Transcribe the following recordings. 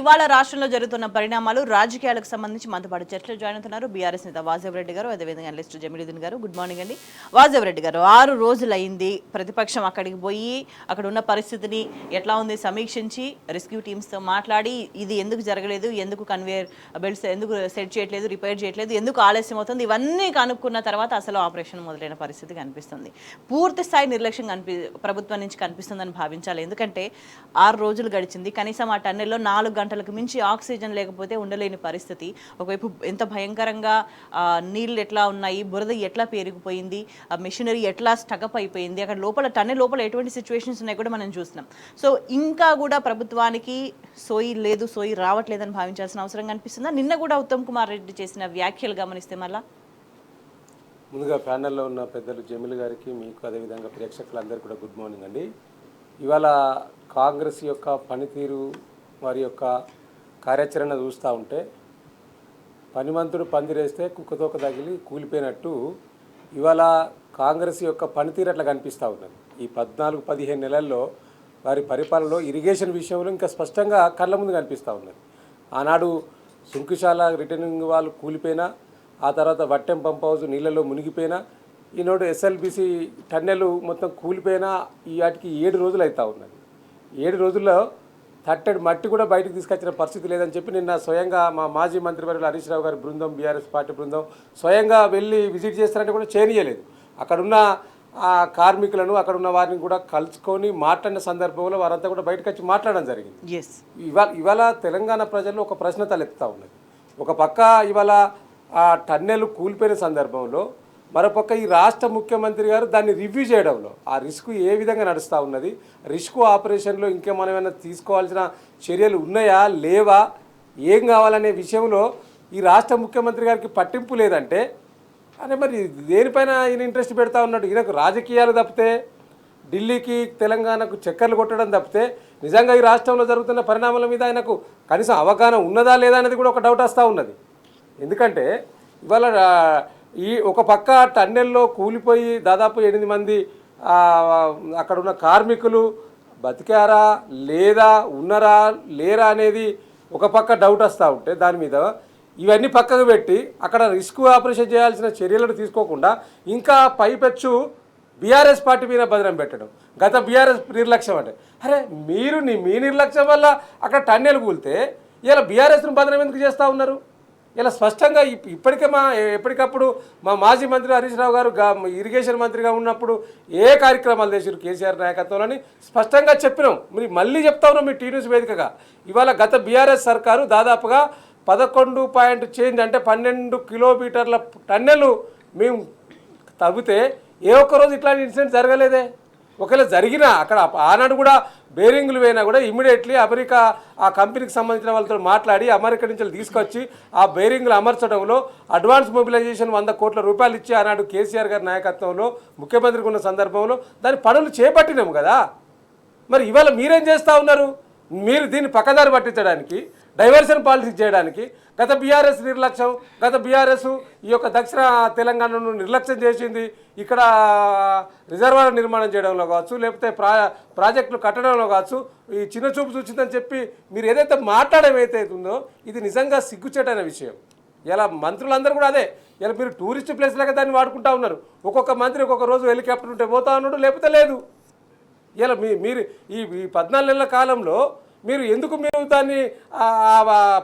ఇవాళ రాష్ట్రంలో జరుగుతున్న పరిణామాలు రాజకీయాలకు సంబంధించి మనతో పాటు చర్చలు జాయిన్ అవుతున్నారు బీఆర్ఎస్ నేత వాజేవరెడ్డి గారు, అదేవిధంగా అనలిస్ట్ జమీలుద్దీన్ గారు. గుడ్ మార్నింగ్ అండి. వాజేవరెడ్డి గారు, 6 రోజులైంది ప్రతిపక్షం అక్కడికి పోయి అక్కడ ఉన్న పరిస్థితిని ఎట్లా ఉంది సమీక్షించి రెస్క్యూ టీమ్స్తో మాట్లాడి ఇది ఎందుకు జరగలేదు, ఎందుకు కన్వేయర్ బెల్ట్స్ ఎందుకు సెట్ చేయట్లేదు, రిపేర్ చేయట్లేదు, ఎందుకు ఆలస్యం అవుతుంది, ఇవన్నీ కనుక్కున్న తర్వాత అసలు ఆపరేషన్ మొదలైన పరిస్థితి కనిపిస్తుంది. పూర్తి స్థాయి నిర్లక్ష్యం ప్రభుత్వం నుంచి కనిపిస్తుందని భావించాలి. ఎందుకంటే 6 రోజులు గడిచింది, కనీసం ఆ టన్నెల్లో 4 గంటలకు మించి ఆక్సిజన్ లేకపోతే ఉండలేని పరిస్థితి. ఒకవైపు ఎంత భయంకరంగా నీళ్ళు ఎట్లా ఉన్నాయి, బురద ఎట్లా పేరుకుపోయింది, మెషినరీ ఎట్లా స్టకప్ అయిపోయింది, అక్కడ లోపల టన్నెల్ లోపల ఎటువంటి సిచ్యువేషన్స్ ఉన్నాయి కూడా మనం చూస్తున్నాం. సో ఇంకా కూడా ప్రభుత్వానికి సోయి లేదు, సోయి రావట్లేదని భావించాల్సిన అవసరం కనిపిస్తుందా? నిన్న కూడా ఉత్తమ్ కుమార్ రెడ్డి చేసిన వ్యాఖ్యలు గమనిస్తే మళ్ళా ముందుగా ప్యానెల్లో ఉన్న పెద్దలు జమీల్ గారికి, మీకు అదేవిధంగా ప్రేక్షకులందరికీ కూడా గుడ్ మార్నింగ్ అండి. ఇవాళ కాంగ్రెస్ యొక్క పనితీరు, వారి యొక్క కార్యాచరణ చూస్తూ ఉంటే పనిమంతుడు పందిరేస్తే కుక్కతోక తగిలి కూలిపోయినట్టు ఇవాళ కాంగ్రెస్ యొక్క పనితీరు అట్లా కనిపిస్తూ ఉన్నది. ఈ 14-15 నెలల్లో వారి పరిపాలనలో ఇరిగేషన్ విషయంలో ఇంకా స్పష్టంగా కళ్ళ ముందు కనిపిస్తూ ఉన్నది. ఆనాడు సుంకుశాల రిటర్నింగ్ వాళ్ళు కూలిపోయినా, ఆ తర్వాత వట్టెం పంప్ హౌస్ నీళ్ళలో మునిగిపోయినా, ఈనాడు ఎస్ఎల్బిసి టన్నెలు మొత్తం కూలిపోయినా ఈ వాటికి 7 రోజులు అవుతూ ఉన్నది. 7 రోజుల్లో తట్టడి మట్టి కూడా బయటకు తీసుకొచ్చిన పరిస్థితి లేదని చెప్పి నిన్న స్వయంగా మా మాజీ మంత్రివర్యులు హరీష్ రావు గారి బృందం, బీఆర్ఎస్ పార్టీ బృందం స్వయంగా వెళ్ళి విజిట్ చేస్తారంటే కూడా చేయనీయలేదు. అక్కడున్న కార్మికులను, అక్కడున్న వారిని కూడా కలుసుకొని మాట్లాడిన సందర్భంలో వారంతా కూడా బయటకు వచ్చి మాట్లాడడం జరిగింది. ఇవాళ తెలంగాణ ప్రజల్లో ఒక ప్రశ్న తలెత్తుతూ ఉన్నది. ఒక పక్క ఇవాళ ఆ టన్నెలు కూలిపోయిన సందర్భంలో, మరోపక్క ఈ రాష్ట్ర ముఖ్యమంత్రి గారు దాన్ని రివ్యూ చేయడంలో ఆ రిస్క్ ఏ విధంగా నడుస్తూ ఉన్నది, రిస్క్ ఆపరేషన్లో ఇంకేమైనా తీసుకోవాల్సిన చర్యలు ఉన్నాయా లేవా, ఏం కావాలనే విషయంలో ఈ రాష్ట్ర ముఖ్యమంత్రి గారికి పట్టింపు లేదంటే అదే మరి దేనిపైన ఈయన ఇంట్రెస్ట్ పెడతా ఉన్నాడు? ఈయనకు రాజకీయాలు తప్పితే, ఢిల్లీకి తెలంగాణకు చక్కర్లు కొట్టడం తప్పితే నిజంగా ఈ రాష్ట్రంలో జరుగుతున్న పరిణామాల మీద ఆయనకు కనీసం అవగాహన ఉన్నదా లేదా అనేది కూడా ఒక డౌట్ వస్తూ ఉన్నది. ఎందుకంటే ఇవాళ ఈ ఒక పక్క టన్నెల్లో కూలిపోయి దాదాపు 8 మంది అక్కడ ఉన్న కార్మికులు బతికారా లేదా, ఉన్నరా లేరా అనేది ఒక పక్క డౌట్ వస్తూ ఉంటే, దాని మీద ఇవన్నీ పక్కకు పెట్టి అక్కడ రిస్క్ ఆపరేషన్ చేయాల్సిన చర్యలను తీసుకోకుండా ఇంకా పైపెచ్చు బీఆర్ఎస్ పార్టీ మీద బదనం పెట్టడం, గత బీఆర్ఎస్ నిర్లక్ష్యం అంటే, అరే మీరు మీ నిర్లక్ష్యం వల్ల అక్కడ టన్నెలు కూలితే ఇలా బీఆర్ఎస్ను బదనం ఎందుకు చేస్తూ ఉన్నారు? ఇలా స్పష్టంగా ఎప్పటికప్పుడు మా మాజీ మంత్రి హరీష్ రావు గారు ఇరిగేషన్ మంత్రిగా ఉన్నప్పుడు ఏ కార్యక్రమాలు చేశారు కేసీఆర్ నాయకత్వంలోని స్పష్టంగా చెప్పినాం. మీరు మళ్ళీ చెప్తా ఉన్నాం మీ టీన్యూస్ వేదికగా. ఇవాళ గత బీఆర్ఎస్ సర్కారు దాదాపుగా 12 కిలోమీటర్ల టన్నెలు మేము తవ్వితే ఏ ఒక్కరోజు ఇట్లాంటి ఇన్సిడెంట్ జరగలేదే. ఒకవేళ జరిగినా అక్కడ ఆనాడు కూడా బేరింగ్లు పోయినా కూడా ఇమ్మీడియట్లీ అమెరికా ఆ కంపెనీకి సంబంధించిన వాళ్ళతో మాట్లాడి అమెరికా నుంచి తీసుకొచ్చి ఆ బేరింగ్లు అమర్చడంలో అడ్వాన్స్ మొబిలైజేషన్ 100 కోట్ల రూపాయలు ఇచ్చి ఆనాడు కేసీఆర్ గారి నాయకత్వంలో ముఖ్యమంత్రికి ఉన్న సందర్భంలో దాని పనులు చేపట్టినాము కదా. మరి ఇవాళ మీరేం చేస్తూ ఉన్నారు? మీరు దీన్ని పక్కదారి పట్టించడానికి, డైవర్షన్ పాలిటిక్స్ చేయడానికి గత బీఆర్ఎస్ నిర్లక్ష్యం, గత బీఆర్ఎస్ ఈ యొక్క దక్షిణ తెలంగాణను నిర్లక్ష్యం చేసింది. ఇక్కడ రిజర్వాయర్ నిర్మాణం చేయడంలో కావచ్చు, లేకపోతే ప్రాజెక్టులు కట్టడంలో కావచ్చు ఈ చిన్న చూపు చూసిందని చెప్పి మీరు ఏదైతే మాట్లాడడం ఉందో ఇది నిజంగా సిగ్గుచేటైన విషయం. ఇలా మంత్రులందరూ కూడా అదే, ఇలా మీరు టూరిస్ట్ ప్లేస్ లాగా దాన్ని వాడుకుంటా ఉన్నారు. ఒక్కొక్క మంత్రి ఒక్కొక్క రోజు హెలికాప్టర్ ఉంటే పోతా ఉన్నాడు, లేకపోతే లేదు. ఇలా మీరు ఈ 14 నెలల కాలంలో మీరు దాన్ని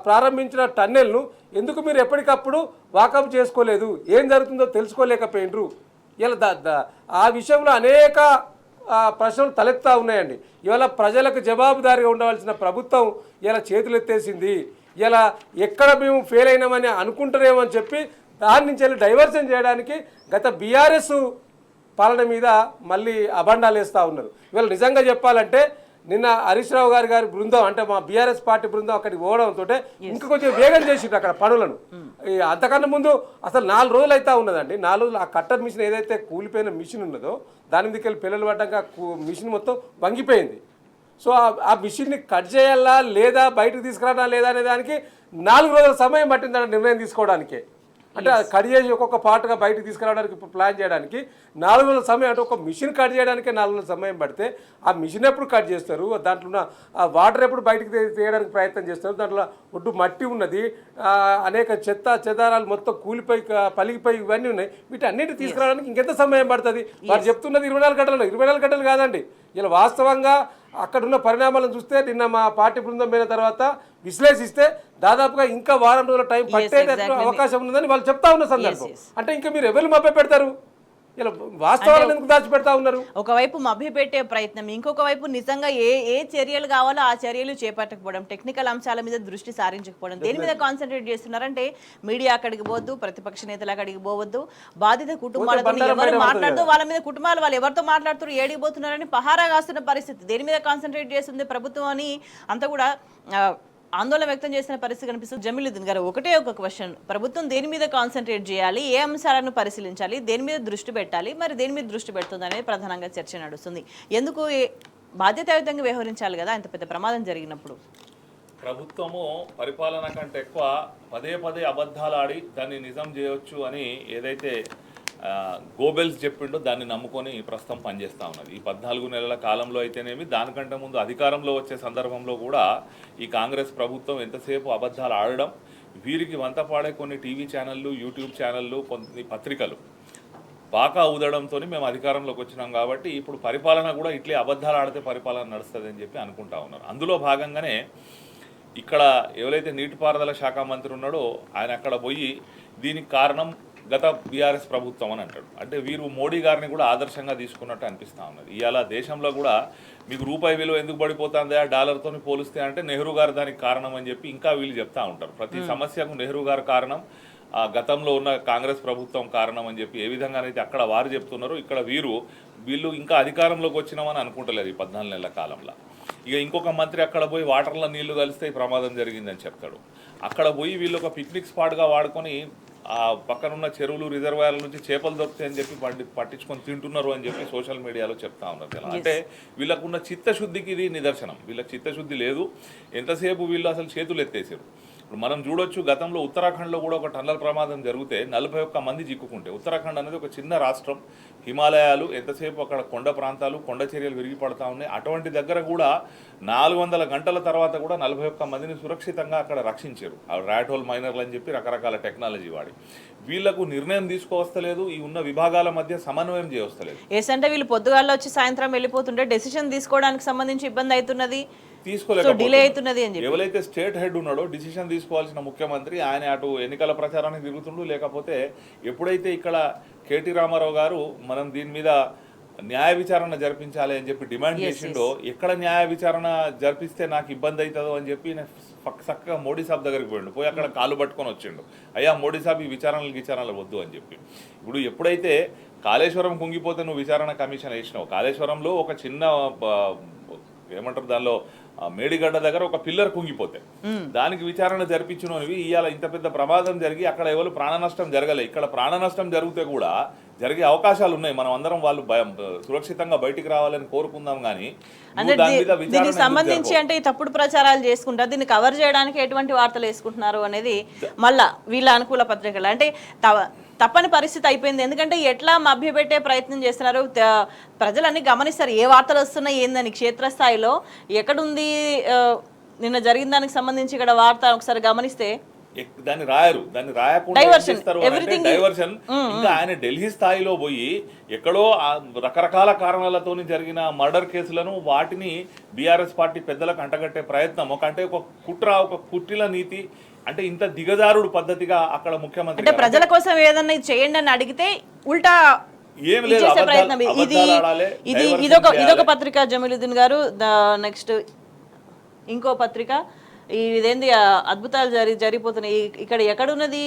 ప్రారంభించిన టన్నెల్ను ఎందుకు మీరు ఎప్పటికప్పుడు వాకప్ చేసుకోలేదు? ఏం జరుగుతుందో తెలుసుకోలేకపోయినరు. ఇలా ఆ విషయంలో అనేక ప్రశ్నలు తలెత్తా ఉన్నాయండి. ఇవాళ ప్రజలకు జవాబుదారీగా ఉండవలసిన ప్రభుత్వం ఇలా చేతులు ఎత్తేసింది. ఇలా ఎక్కడ మేము ఫెయిల్ అయినామని అనుకుంటారేమో అని చెప్పి దాని నుంచి వెళ్ళి డైవర్షన్ చేయడానికి గత బీఆర్ఎస్ పాలన మీద మళ్ళీ అబండాలు వేస్తూ ఉన్నారు. ఇవాళ నిజంగా చెప్పాలంటే నిన్న హరీష్ రావు గారి బృందం అంటే మా బీఆర్ఎస్ పార్టీ బృందం అక్కడికి పోవడంతో ఇంకా కొంచెం వేగం చేసిండ్రు అక్కడ పనులను. అంతకన్నా ముందు అసలు 4 రోజులు అయితే ఉన్నదండి. 4 రోజులు ఆ కట్టర్ మిషన్ ఏదైతే కూలిపోయిన మిషన్ ఉన్నదో దాని మీదకి వెళ్ళి పిల్లలు పడ్డాక మిషన్ మొత్తం వంగిపోయింది. సో ఆ మిషన్ని కట్ చేయాలా లేదా, బయటకు తీసుకురావడా లేదా అనే దానికి 4 రోజుల సమయం పట్టిందని నిర్ణయం తీసుకోవడానికి. అంటే కట్ చేసి ఒక్కొక్క పార్ట్గా బయటకు తీసుకురావడానికి ప్లాన్ చేయడానికి 4 నెలల సమయం, అంటే ఒక మిషన్ కట్ చేయడానికే 4 నెలల సమయం పడితే ఆ మిషన్ ఎప్పుడు కట్ చేస్తారు, దాంట్లో ఉన్న వాటర్ ఎప్పుడు బయటకు తీయడానికి ప్రయత్నం చేస్తారు, దాంట్లో ఒడ్డు మట్టి ఉన్నది, అనేక చెదారాలు మొత్తం కూలిపోయి పలిగిపోయి ఇవన్నీ ఉన్నాయి. వీటన్నిటి తీసుకురావడానికి ఇంకెంత సమయం పడుతుంది? వారు చెప్తున్నది 24 గంటలు. 24 గంటలు కాదండి. ఇలా వాస్తవంగా అక్కడున్న పరిణామాలను చూస్తే నిన్న మా పార్టీ బృందం పోయిన తర్వాత విశ్లేషిస్తే దాదాపుగా ఇంకా వారం రోజుల టైం పట్టేటట్లు అవకాశం ఉన్నదని వాళ్ళు చెప్తా ఉన్న సందర్భం. అంటే ఇంకా మీరు ఎవరు మభ్య పెడతారు? ఇలా వాస్తవాలను ఎందుకు దాచిపెడతా ఉన్నారు? ఒకవైపు మభ్యపెట్టే ప్రయత్నం, ఇంకొక వైపు నిజంగా ఏ చర్యలు కావాలో ఆ చర్యలు చేపట్టకపోవడం, టెక్నికల్ అంశాల మీద దృష్టి సారించకపోవడం, దేని మీద కాన్సన్ట్రేట్ చేస్తున్నారంటే మీడియా అక్కడికి పోవద్దు, ప్రతిపక్ష నేతలు అక్కడికి పోవద్దు, బాధిత కుటుంబాలతో ఎవరు మాట్లాడుతూ వాళ్ళ మీద కుటుంబాలు వాళ్ళు ఎవరితో మాట్లాడుతూ ఏడికి పోతున్నారని పహారా కాస్తున్న పరిస్థితి. దేని మీద కాన్సన్ట్రేట్ చేస్తుంది ప్రభుత్వం అని అంతా కూడా ఆందోళన వ్యక్తం చేసిన పరిస్థితి కనిపిస్తుంది. జమీలుద్దీన్ గారు, ఒకటే ఒక క్వశ్చన్, ప్రభుత్వం దేని మీద కాన్సన్ట్రేట్ చేయాలి, ఏ అంశాలను పరిశీలించాలి, దేని మీద దృష్టి పెట్టాలి, మరి దేని మీద దృష్టి పెడుతుంది అనేది ప్రధానంగా చర్చ నడుస్తుంది. ఎందుకు బాధ్యతాయుతంగా వ్యవహరించాలి కదా ఇంత పెద్ద ప్రమాదం జరిగినప్పుడు? ప్రభుత్వము పరిపాలన కంటే ఎక్కువ పదే పదే అబద్ధాలు ఆడి దాన్ని నిజం చేయొచ్చు అని ఏదైతే గోబెల్స్ చెప్పిండో దాన్ని నమ్ముకొని ప్రస్తుతం పనిచేస్తూ ఉన్నది. ఈ 14 నెలల కాలంలో అయితేనేమి, దానికంటే ముందు అధికారంలో వచ్చే సందర్భంలో కూడా ఈ కాంగ్రెస్ ప్రభుత్వం ఎంతసేపు అబద్ధాలు ఆడడం, వీరికి వంతపాడే కొన్ని టీవీ ఛానళ్ళు, యూట్యూబ్ ఛానళ్ళు, కొన్ని పత్రికలు బాగా ఊదడంతో మేము అధికారంలోకి వచ్చినాం. కాబట్టి ఇప్పుడు పరిపాలన కూడా ఇట్లే అబద్ధాలు ఆడితే పరిపాలన నడుస్తుంది అని చెప్పి అనుకుంటా ఉన్నారు. అందులో భాగంగానే ఇక్కడ ఎవరైతే నీటిపారుదల శాఖ మంత్రి ఉన్నాడో ఆయన అక్కడ పోయి దీనికి కారణం గత బీఆర్ఎస్ ప్రభుత్వం అని అంటాడు. అంటే వీరు మోడీ గారిని కూడా ఆదర్శంగా తీసుకున్నట్టు అనిపిస్తూ ఉన్నది. ఇవాళ దేశంలో కూడా మీకు రూపాయి విలువ ఎందుకు పడిపోతుంది డాలర్తో పోలిస్తే అంటే నెహ్రూ గారు దానికి కారణం అని చెప్పి ఇంకా వీళ్ళు చెప్తా ఉంటారు. ప్రతి సమస్యకు నెహ్రూ గారు కారణం, గతంలో ఉన్న కాంగ్రెస్ ప్రభుత్వం కారణం అని చెప్పి ఏ విధంగానైతే అక్కడ వారు చెప్తున్నారో ఇక్కడ వీళ్ళు ఇంకా అధికారంలోకి వచ్చినామని అనుకుంటలేదు ఈ 14 నెలల కాలంలో. ఇక ఇంకొక మంత్రి అక్కడ పోయి వాటర్లో నీళ్లు కలిస్తే ప్రమాదం జరిగిందని చెప్తాడు. అక్కడ పోయి వీళ్ళు ఒక పిక్నిక్ స్పాట్గా వాడుకొని ఆ పక్కనున్న చెరువులు, రిజర్వాయర్ల నుంచి చేపలు దొరుకుతాయని చెప్పి పట్టించుకొని తింటున్నారు అని చెప్పి సోషల్ మీడియాలో చెప్తా ఉన్నారు. అంటే వీళ్ళకున్న చిత్తశుద్ధికి ఇది నిదర్శనం. వీళ్ళకి చిత్తశుద్ధి లేదు. ఎంతసేపు వీళ్ళు అసలు చేతులు ఎత్తేసారు. ఇప్పుడు మనం చూడొచ్చు, గతంలో ఉత్తరాఖండ్లో కూడా ఒక టన్నల్ ప్రమాదం జరిగితే 41 మంది చిక్కుకుంటే, ఉత్తరాఖండ్ అనేది ఒక చిన్న రాష్ట్రం, హిమాలయాలు, ఎంతసేపు అక్కడ కొండ ప్రాంతాలు, కొండ చర్యలు విరిగి పడతా ఉన్నాయి. అటువంటి దగ్గర కూడా 400 గంటల తర్వాత కూడా 41 మందిని సురక్షితంగా అక్కడ రక్షించారు. ర్యాట్ హోల్ మైనర్లు అని చెప్పి రకరకాల టెక్నాలజీ వాడి. వీళ్లకు నిర్ణయం తీసుకోవస్తలేదు, ఈ ఉన్న విభాగాల మధ్య సమన్వయం చేయవస్తలేదు. అంటే వీళ్ళు పొద్దుగాల్లో వచ్చి సాయంత్రం వెళ్ళిపోతుంటే డెసిషన్ తీసుకోవడానికి సంబంధించి ఇబ్బంది అవుతున్నది, తీసుకోలేకపోతున్నారు. ఎవరైతే స్టేట్ హెడ్ ఉన్నాడో, డిసిషన్ తీసుకోవాల్సిన ముఖ్యమంత్రి, ఆయన అటు ఎన్నికల ప్రచారానికి తిరుగుతుండు. లేకపోతే ఎప్పుడైతే ఇక్కడ కేటీ రామారావు గారు మనం దీని మీద న్యాయ విచారణ జరిపించాలి అని చెప్పి డిమాండ్ చేసిండో, ఎక్కడ న్యాయ విచారణ జరిపిస్తే నాకు ఇబ్బంది అవుతుందో అని చెప్పి చక్కగా మోడీ సాబ్ దగ్గరికి పోయిండు. పోయి అక్కడ కాలు పట్టుకొని వచ్చిండు, అయ్యా మోడీ సాబ్ ఈ విచారణలు వద్దు అని చెప్పి. ఇప్పుడు ఎప్పుడైతే కాళేశ్వరం కుంగిపోతే నువ్వు విచారణ కమిషన్ వేసినావు, కాళేశ్వరంలో ఒక చిన్న ఏమంటారు దానిలో మేడిగడ్డ దగ్గర ఒక పిల్లర్ కుంగిపోతే దానికి విచారణ జరిపించినవి, ఇవాళ ఇంత పెద్ద ప్రమాదం జరిగి అక్కడ ఎవరు ప్రాణ నష్టం జరగలే. ఇక్కడ ప్రాణ నష్టం జరిగితే కూడా జరిగే అవకాశాలు ఉన్నాయి. మనం అందరం వాళ్ళు సురక్షితంగా బయటికి రావాలని కోరుకుందాం. కానీ దీనికి సంబంధించి అంటే ఈ తప్పుడు ప్రచారాలు చేసుకుంటారు, దీన్ని కవర్ చేయడానికి ఎటువంటి వార్తలు వేసుకుంటున్నారు అనేది మళ్ళా వీళ్ళ అనుకూల పత్రికలు అంటే తప్పని పరిస్థితి అయిపోయింది. ఎందుకంటే ఎట్లా మభ్యపెట్టే ప్రయత్నం చేస్తున్నారు, ప్రజలన్నీ గమనిస్తారు ఏ వార్తలు వస్తున్నాయి ఏందని. క్షేత్రస్థాయిలో ఎక్కడుంది నిన్న జరిగిన దానికి సంబంధించి ఇక్కడ వార్త ఒకసారి గమనిస్తే దాన్ని రాయరు, దాన్ని రాయకుండా డైవర్షన్. ఇంకా ఆయన ఢిల్లీ స్థాయిలో పోయి ఎక్కడో రకరకాల కారణాలతో జరిగిన మర్డర్ కేసులను వాటిని బీఆర్ఎస్ పార్టీ పెద్దలకు అంటగట్టే ప్రయత్నం, ఒక కుట్ర, ఒక కుట్టిల నీతి. అంటే ఇంత దిగజారుడు పద్ధతిగా అక్కడ ముఖ్యమంత్రి అంటే ప్రజల కోసం ఏదన్నా చేయండి అని అడిగితే ఉల్టా ఏం లేదు, ఇదొక పత్రిక జమీలుద్దీన్ గారు. నెక్స్ట్ ఇంకో పత్రిక, ఇదేంది అద్భుతాలు జరిగిపోతున్నాయి ఇక్కడ ఎక్కడున్నది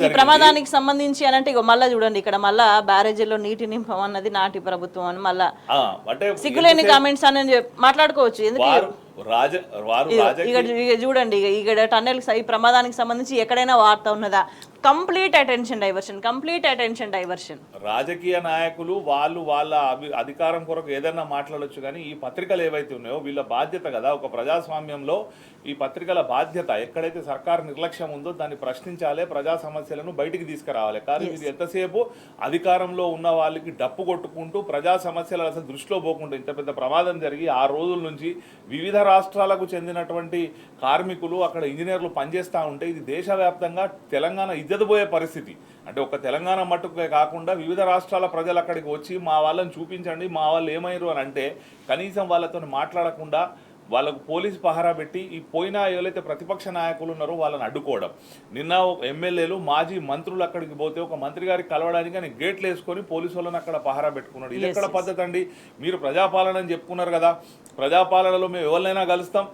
ఈ ప్రమాదానికి సంబంధించి అని అంటే మళ్ళా చూడండి, ఇక్కడ మళ్ళా బ్యారేజీలో నీటి నింపమన్నది నాటి ప్రభుత్వం అని మళ్ళా సిగ్గులేని కామెంట్స్ అని మాట్లాడుకోవచ్చు. ఎందుకు వారు ఇక చూడండి ఇక్కడ టన్నెల్ ఈ ప్రమాదానికి సంబంధించి ఎక్కడైనా వార్త ఉన్నదా? Complete attention diversion. రాజకీయ నాయకులు వాళ్ళ అధికారం కొరకు ఏదైనా మాట్లాడొచ్చు, కానీ ఈ పత్రికలు ఏవైతే ఉన్నాయో వీళ్ళ బాధ్యత కదా, ఒక ప్రజాస్వామ్యంలో ఈ పత్రికల బాధ్యత ఎక్కడైతే సర్కారు నిర్లక్ష్యం ఉందో దాన్ని ప్రశ్నించాలి, ప్రజా సమస్యలను బయటికి తీసుకురావాలి. కానీ ఇది ఎంతసేపు అధికారంలో ఉన్న వాళ్ళకి డప్పు కొట్టుకుంటూ ప్రజా సమస్యలు అసలు దృష్టిలో పోకుండా ఇంత పెద్ద ప్రమాదం జరిగి 6 రోజుల నుంచి వివిధ రాష్ట్రాలకు చెందినటువంటి కార్మికులు అక్కడ ఇంజనీర్లు పనిచేస్తూ ఉంటే ఇది దేశవ్యాప్తంగా తెలంగాణ ఇజ్జతపోయే పరిస్థితి. అంటే ఒక తెలంగాణ మట్టుకే కాకుండా వివిధ రాష్ట్రాల ప్రజలు అక్కడికి వచ్చి మా వాళ్ళని చూపించండి, మా వాళ్ళు ఏమయ్యారు అని అంటే కనీసం వాళ్ళతో మాట్లాడకుండా వాళ్ళకు పోలీసు పహారా పెట్టి ఈ పోయిన ఎవరైతే ప్రతిపక్ష నాయకులు ఉన్నారో వాళ్ళని అడ్డుకోవడం. నిన్న ఎమ్మెల్యేలు మాజీ మంత్రులు అక్కడికి పోతే ఒక మంత్రి గారికి కలవడానికి అని గేట్లు వేసుకొని పోలీసు వాళ్ళని అక్కడ పహారా పెట్టుకున్నాడు. ఇది ఎక్కడ పద్ధతి అండి? మీరు ప్రజాపాలన అని చెప్పుకున్నారు కదా, ప్రజాపాలనలో మేము ఎవరినైనా కలుస్తాం,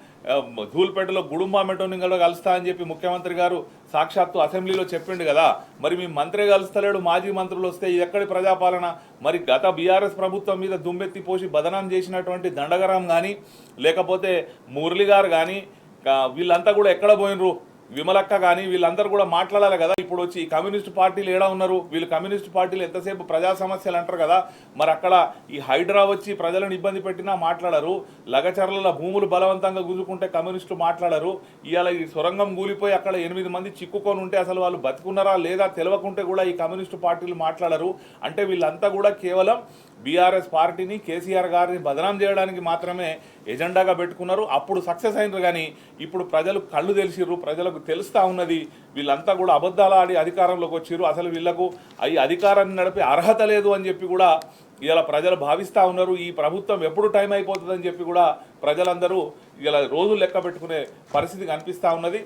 ధూల్పేటలో గుడుంబా మెటోనింగలో కలుస్తా అని చెప్పి ముఖ్యమంత్రి గారు సాక్షాత్తు అసెంబ్లీలో చెప్పిండు కదా. మరి మీ మంత్రి కలుస్తలేడు, మాజీ మంత్రులు వస్తే ఇది ఎక్కడి ప్రజాపాలన? మరి గత బీఆర్ఎస్ ప్రభుత్వం మీద దుమ్మెత్తి పోసి బదనాం చేసినటువంటి దండగరాం కానీ లేకపోతే మురళి గారు కానీ వీళ్ళంతా కూడా ఎక్కడ పోయినరు? విమలక్క కానీ వీళ్ళందరూ కూడా మాట్లాడాలి కదా. ఇప్పుడు వచ్చి కమ్యూనిస్ట్ పార్టీలు ఏడా ఉన్నారు? వీళ్ళు కమ్యూనిస్ట్ పార్టీలు ఎంతసేపు ప్రజా సమస్యలు అంటారు కదా. మరి అక్కడ ఈ హైడ్రా వచ్చి ప్రజలను ఇబ్బంది పెట్టినా మాట్లాడరు, లగచర్ల భూములు బలవంతంగా గుంజుకుంటే కమ్యూనిస్టులు మాట్లాడరు. ఇవాళ ఈ సొరంగం కూలిపోయి అక్కడ 8 మంది చిక్కుకొని ఉంటే అసలు వాళ్ళు బతుకున్నారా లేదా తెలియకుంటే కూడా ఈ కమ్యూనిస్టు పార్టీలు మాట్లాడరు. అంటే వీళ్ళంతా కూడా కేవలం బీఆర్ఎస్ పార్టీని, కేసీఆర్ గారిని బదనాం చేయడానికి మాత్రమే ఎజెండాగా పెట్టుకున్నారు. అప్పుడు సక్సెస్ అయినారు, కానీ ఇప్పుడు ప్రజలు కళ్ళు తెలిసిర్రు, ప్రజలకు తెలుస్తూ ఉన్నది వీళ్ళంతా కూడా అబద్ధాలు ఆడి అధికారంలోకి వచ్చిర్రు, అసలు వీళ్లకు ఈ అధికారాన్ని నడిపే అర్హత లేదు అని చెప్పి కూడా ఇలా ప్రజలు భావిస్తూ ఉన్నారు. ఈ ప్రభుత్వం ఎప్పుడు టైం అయిపోతుందని చెప్పి కూడా ప్రజలందరూ ఇలా రోజులు లెక్క పెట్టుకునే పరిస్థితి కనిపిస్తూ ఉన్నది.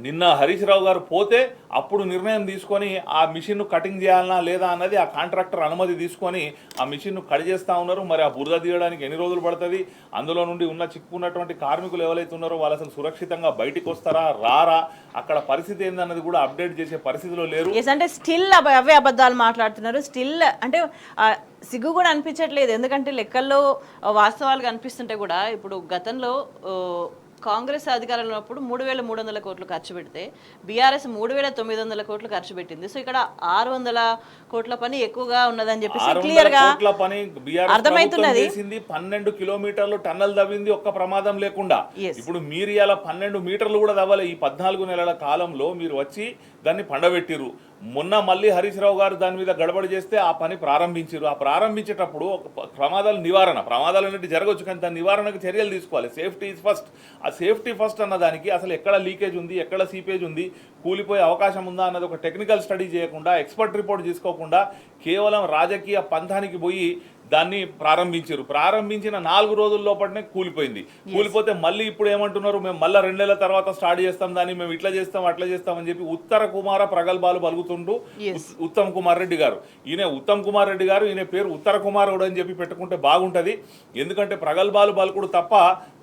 నిన్న హరీష్ రావు గారు పోతే అప్పుడు నిర్ణయం తీసుకొని ఆ మిషన్ను కటింగ్ చేయాలన్నా లేదా అన్నది ఆ కాంట్రాక్టర్ అనుమతి తీసుకొని ఆ మిషన్ను కట్ చేస్తూ ఉన్నారు. మరి ఆ బురద తీయడానికి ఎన్ని రోజులు పడుతుంది? అందులో నుండి చిక్కున్నటువంటి కార్మికులు ఎవరైతే ఉన్నారో వాళ్ళు అసలు సురక్షితంగా బయటికి వస్తారా రారా? అక్కడ పరిస్థితి ఏందన్నది కూడా అప్డేట్ చేసే పరిస్థితిలో లేరు. అంటే స్టిల్ అవే అబద్ధాలు మాట్లాడుతున్నారు. స్టిల్ అంటే సిగ్గు కూడా అనిపించట్లేదు, ఎందుకంటే లెక్కల్లో వాస్తవాలు కనిపిస్తుంటే కూడా ఇప్పుడు గతంలో కాంగ్రెస్ అధికారంలో ఉన్నప్పుడు 3,300 కోట్లు ఖర్చు పెడితే బీఆర్ఎస్ 3,900 కోట్లు ఖర్చు పెట్టింది. సో ఇక్కడ 600 కోట్ల పని ఎక్కువగా ఉన్నదని చెప్పేసి క్లియర్ గా అర్థమవుతున్నది. 12 కిలోమీటర్లు టన్నల్ తవ్వింది ఒక్క ప్రమాదం లేకుండా. ఇప్పుడు మీరు ఇలా 12 మీటర్లు కూడా తవ్వాలి. ఈ 14 నెలల కాలంలో మీరు వచ్చి దాన్ని పండబెట్టిరు. మొన్న మళ్ళీ హరీష్ రావు గారు దాని మీద గడబడి చేస్తే ఆ పని ప్రారంభించారు. ఆ ప్రారంభించేటప్పుడు ఒక ప్రమాదాలు అనేవి జరగవచ్చు, కానీ దాని నివారణకు చర్యలు తీసుకోవాలి. Safety is first. ఆ సేఫ్టీ ఫస్ట్ అన్న దానికి అసలు ఎక్కడ లీకేజ్ ఉంది, ఎక్కడ సీపేజ్ ఉంది, కూలిపోయే అవకాశం ఉందా అన్నది ఒక టెక్నికల్ స్టడీ చేయకుండా, ఎక్స్పర్ట్ రిపోర్ట్ తీసుకోకుండా కేవలం రాజకీయ పంథానికి పోయి దాన్ని ప్రారంభించిన 4 రోజుల లోపలనే కూలిపోయింది. కూలిపోతే మళ్ళీ ఇప్పుడు ఏమంటున్నారు, మేము మళ్ళీ 2 నెలల తర్వాత స్టార్ట్ చేస్తాం దాన్ని, మేము ఇట్లా చేస్తాం అట్లా చేస్తాం అని చెప్పి ఉత్తర కుమార ప్రగల్భాలు పలుకుతుంటూ ఉత్తమ్ కుమార్ రెడ్డి గారు. ఉత్తమ్ కుమార్ రెడ్డి గారు ఈయన పేరు ఉత్తర కుమారుడు అని చెప్పి పెట్టుకుంటే బాగుంటుంది. ఎందుకంటే ప్రగల్భాలు పలుకుడు తప్ప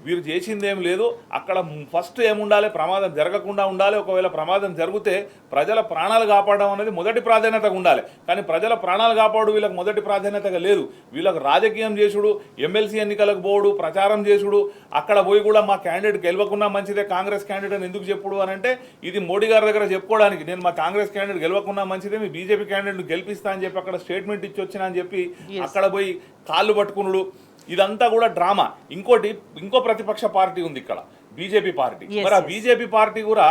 వీరు చేసింది ఏం లేదు. అక్కడ ఫస్ట్ ఏముండాలి, ప్రమాదం జరగకుండా ఉండాలి. ఒకవేళ ప్రమాదం జరిగితే ప్రజల ప్రాణాలు కాపాడడం అనేది మొదటి ప్రాధాన్యతగా ఉండాలి. కానీ ప్రజల ప్రాణాలు కాపాడు వీళ్ళకి మొదటి ప్రాధాన్యతగా లేదు. వీళ్ళకు రాజకీయం చేసుడు, ఎమ్మెల్సీ ఎన్నికలకు పోడు, ప్రచారం చేసుడు, అక్కడ పోయి కూడా మా క్యాండిడేట్ గెలవకున్నా మంచిదే, కాంగ్రెస్ క్యాండిడేట్ అని ఎందుకు చెప్పుడు అని అంటే ఇది మోడీ గారి దగ్గర చెప్పుకోవడానికి, నేను మా కాంగ్రెస్ క్యాండిడేట్ గెలవకున్నా మంచిదే, మీ బీజేపీ క్యాండిడేట్ గెలిపిస్తా అని చెప్పి అక్కడ స్టేట్మెంట్ ఇచ్చి వచ్చినా అని చెప్పి అక్కడ పోయి కాళ్ళు పట్టుకున్నాడు. ఇదంతా కూడా డ్రామా. ఇంకో ప్రతిపక్ష పార్టీ ఉంది ఇక్కడ, బీజేపీ పార్టీ. మరి ఆ బీజేపీ పార్టీ కూడా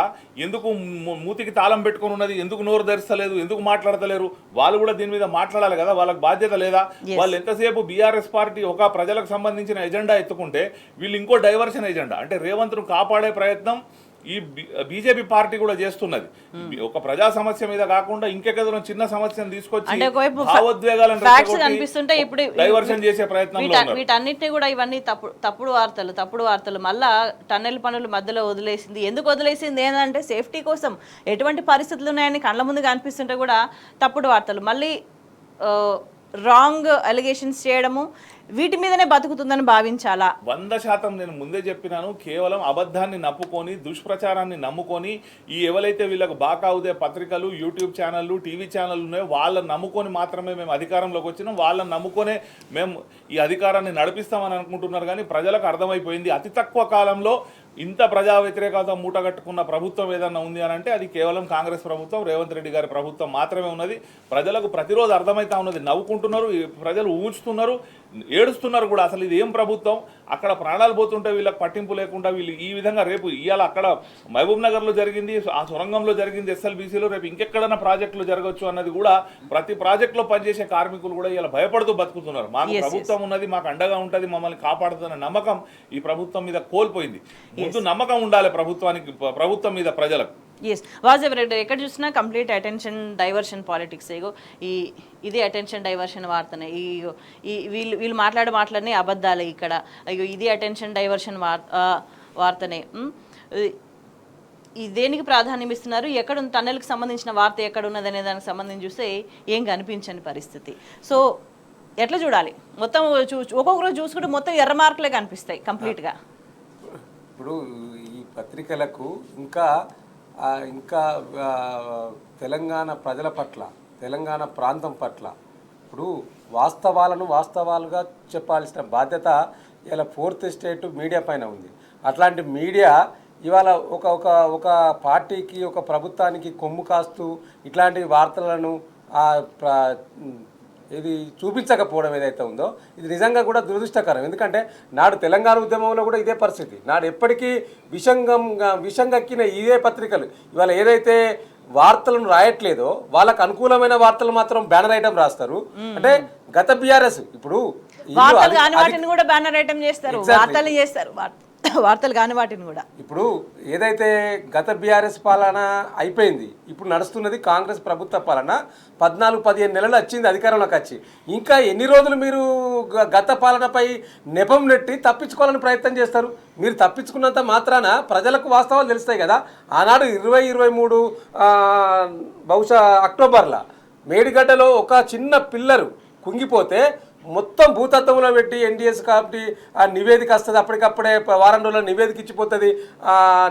ఎందుకు మూతికి తాళం పెట్టుకుని ఉన్నది, ఎందుకు నోరు ధరిస్తలేదు, ఎందుకు మాట్లాడతలేరు? వాళ్ళు కూడా దీని మీద మాట్లాడాలి కదా, వాళ్ళకి బాధ్యత లేదా? వాళ్ళు ఎంతసేపు బీఆర్ఎస్ పార్టీ ఒక ప్రజలకు సంబంధించిన ఎజెండా ఎత్తుకుంటే వీళ్ళు ఇంకో డైవర్షన్ ఎజెండా, అంటే రేవంత్ను కాపాడే ప్రయత్నం ఈ బీజేపీ పార్టీ కూడా చేస్తున్నది. ఒక ప్రజా సమస్య మీద కాకుండా ఇంకెక్కడో చిన్న సమస్యను తీసుకొచ్చి భావోద్వేగాలను డైవర్షన్ చేసే ప్రయత్నం. వీటన్నిటిని కూడా ఇవన్నీ తప్పుడు వార్తలు మళ్ళా టన్నెల్ పనులు మధ్యలో వదిలేసింది. ఎందుకు వదిలేసింది ఏంటంటే సేఫ్టీ కోసం. ఎటువంటి పరిస్థితులు ఉన్నాయని కళ్ళ ముందు కనిపిస్తుంటే కూడా తప్పుడు వార్తలు. మళ్ళీ రాంగ్ అలిగేషన్స్ చేయడము వీటి మీదనే బతుకుతుందని భావించాలా? 100% నేను ముందే చెప్పినాను. కేవలం అబద్ధాన్ని నమ్ముకొని, దుష్ప్రచారాన్ని నమ్ముకొని, ఈ ఎవరైతే వీళ్ళకు బాకా ఉదయ పత్రికలు, యూట్యూబ్ ఛానళ్ళు, టీవీ ఛానళ్ళు ఉన్నాయో వాళ్ళని నమ్ముకొని మాత్రమే మేము అధికారంలోకి వచ్చినాం, వాళ్ళని నమ్ముకొనే మేము ఈ అధికారాన్ని నడిపిస్తామని అనుకుంటున్నారు. కానీ ప్రజలకు అర్థమైపోయింది, అతి తక్కువ కాలంలో ఇంత ప్రజా వ్యతిరేకత మూటగట్టుకున్న ప్రభుత్వం ఏదన్నా ఉంది అని అంటే అది కేవలం కాంగ్రెస్ ప్రభుత్వం, రేవంత్ రెడ్డి గారి ప్రభుత్వం మాత్రమే ఉన్నది. ప్రజలకు ప్రతిరోజు అర్థమవుతా ఉన్నది. నవ్వుకుంటున్నారు, ప్రజలు ఊంచుతున్నారు, ఏడుస్తున్నారు కూడా. అసలు ఇది ఏం ప్రభుత్వం? అక్కడ ప్రాణాలు పోతుంటే వీళ్ళకి పట్టింపు లేకుండా వీళ్ళు ఈ విధంగా రేపు ఇవాళ అక్కడ మహబూబ్ నగర్లో జరిగింది, ఆ సొరంగంలో జరిగింది, ఎస్ఎల్బీసీలో, రేపు ఇంకెక్కడైనా ప్రాజెక్టులు జరగవచ్చు అన్నది కూడా ప్రతి ప్రాజెక్టులో పనిచేసే కార్మికులు కూడా ఇలా భయపడుతూ బతుకుతున్నారు. మాకు ప్రభుత్వం ఉన్నది, మాకు అండగా ఉంటుంది, మమ్మల్ని కాపాడుతున్న నమ్మకం ఈ ప్రభుత్వం మీద కోల్పోయింది. ముందు నమ్మకం ఉండాలి ప్రభుత్వానికి, ప్రభుత్వం మీద ప్రజలకు. ఎస్ వాజేవ్ రెడ్డి, ఎక్కడ చూసినా కంప్లీట్ అటెన్షన్ డైవర్షన్ పాలిటిక్స్. ఇగో ఇది అటెన్షన్ డైవర్షన్ వార్తనే, ఈ వీళ్ళు మాట్లాడని అబద్ధాలే ఇక్కడ. అయ్యో ఇది అటెన్షన్ డైవర్షన్ వార్తనే. ఈ దేనికి ప్రాధాన్యం ఇస్తున్నారు? ఎక్కడ టన్నెల్కి సంబంధించిన వార్త ఎక్కడ ఉన్నది అనే దానికి సంబంధించి చూస్తే ఏం కనిపించని పరిస్థితి. సో ఎట్లా చూడాలి? మొత్తం ఒక్కొక్కరు చూసుకుంటే మొత్తం ఎర్ర మార్కులే కనిపిస్తాయి కంప్లీట్గా. ఇప్పుడు ఈ పత్రికలకు ఇంకా తెలంగాణ ప్రజల పట్ల, తెలంగాణ ప్రాంతం పట్ల ఇప్పుడు వాస్తవాలుగా చెప్పాల్సిన బాధ్యత ఇలా ఫోర్త్ ఎస్టేట్ మీడియా పైన ఉంది. అట్లాంటి మీడియా ఇవాళ ఒక పార్టీకి, ఒక ప్రభుత్వానికి కొమ్ము కాస్తూ ఇట్లాంటి వార్తలను ఇది చూపించకపోవడం ఏదైతే ఉందో ఇది నిజంగా కూడా దురదృష్టకరం. ఎందుకంటే నాడు తెలంగాణ ఉద్యమంలో కూడా ఇదే పరిస్థితి. నాడు ఎప్పటికీ విషంగక్కిన ఇదే పత్రికలు ఇవాళ ఏదైతే వార్తలను రాయట్లేదో వాళ్ళకు అనుకూలమైన వార్తలు మాత్రం బ్యానర్ ఐటమ్ రాస్తారు. అంటే గత బీఆర్ఎస్ ఇప్పుడు కూడా బ్యానర్ ఐటమ్ చేస్తారు, వార్తలు చేస్తారు, వార్తలు కాని వాటిని కూడా. ఇప్పుడు ఏదైతే గత బీఆర్ఎస్ పాలన అయిపోయింది, ఇప్పుడు నడుస్తున్నది కాంగ్రెస్ ప్రభుత్వ పాలన. 14-15 నెలలు వచ్చింది అధికారంలోకి వచ్చి. ఇంకా ఎన్ని రోజులు మీరు గత పాలనపై నెపం నెట్టి తప్పించుకోవాలని ప్రయత్నం చేస్తారు? మీరు తప్పించుకున్నంత మాత్రాన ప్రజలకు వాస్తవాలు తెలుస్తాయి కదా. ఆనాడు 2023 బహుశా అక్టోబర్లో మేడిగడ్డలో ఒక చిన్న పిల్లరు కుంగిపోతే మొత్తం భూతత్వంలో పెట్టి ఎన్డీఎస్ కాబట్టి ఆ నివేదిక వస్తుంది, అప్పటికప్పుడే వారం రోజుల నివేదిక ఇచ్చిపోతుంది.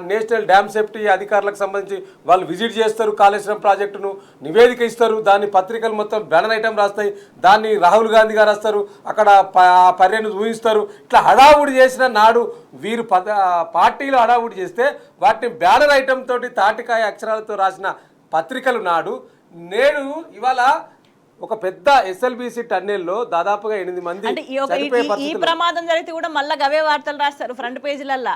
నేషనల్ డ్యామ్ సేఫ్టీ అధికారులకు సంబంధించి వాళ్ళు విజిట్ చేస్తారు, కాళేశ్వరం ప్రాజెక్టును నివేదిక ఇస్తారు, దాన్ని పత్రికలు మొత్తం బ్యానర్ ఐటమ్ రాస్తాయి, దాన్ని రాహుల్ గాంధీ గారు వస్తారు, అక్కడ పర్యటన ఊహిస్తారు. ఇట్లా హడావుడి చేసిన నాడు వీరు పార్టీలో హడావుడి చేస్తే వాటిని బ్యానర్ ఐటమ్ తోటి తాటికాయ అక్షరాలతో రాసిన పత్రికలు నాడు నేడు ఇవాళ ఒక పెద్ద ఎస్ఎల్బీసీ టన్నెల్లో దాదాపుగా 8 మంది ఈ ప్రమాదం జరిగితే కూడా మళ్ళీ అవే వార్తలు రాస్తారు ఫ్రంట్ పేజీలల్లా,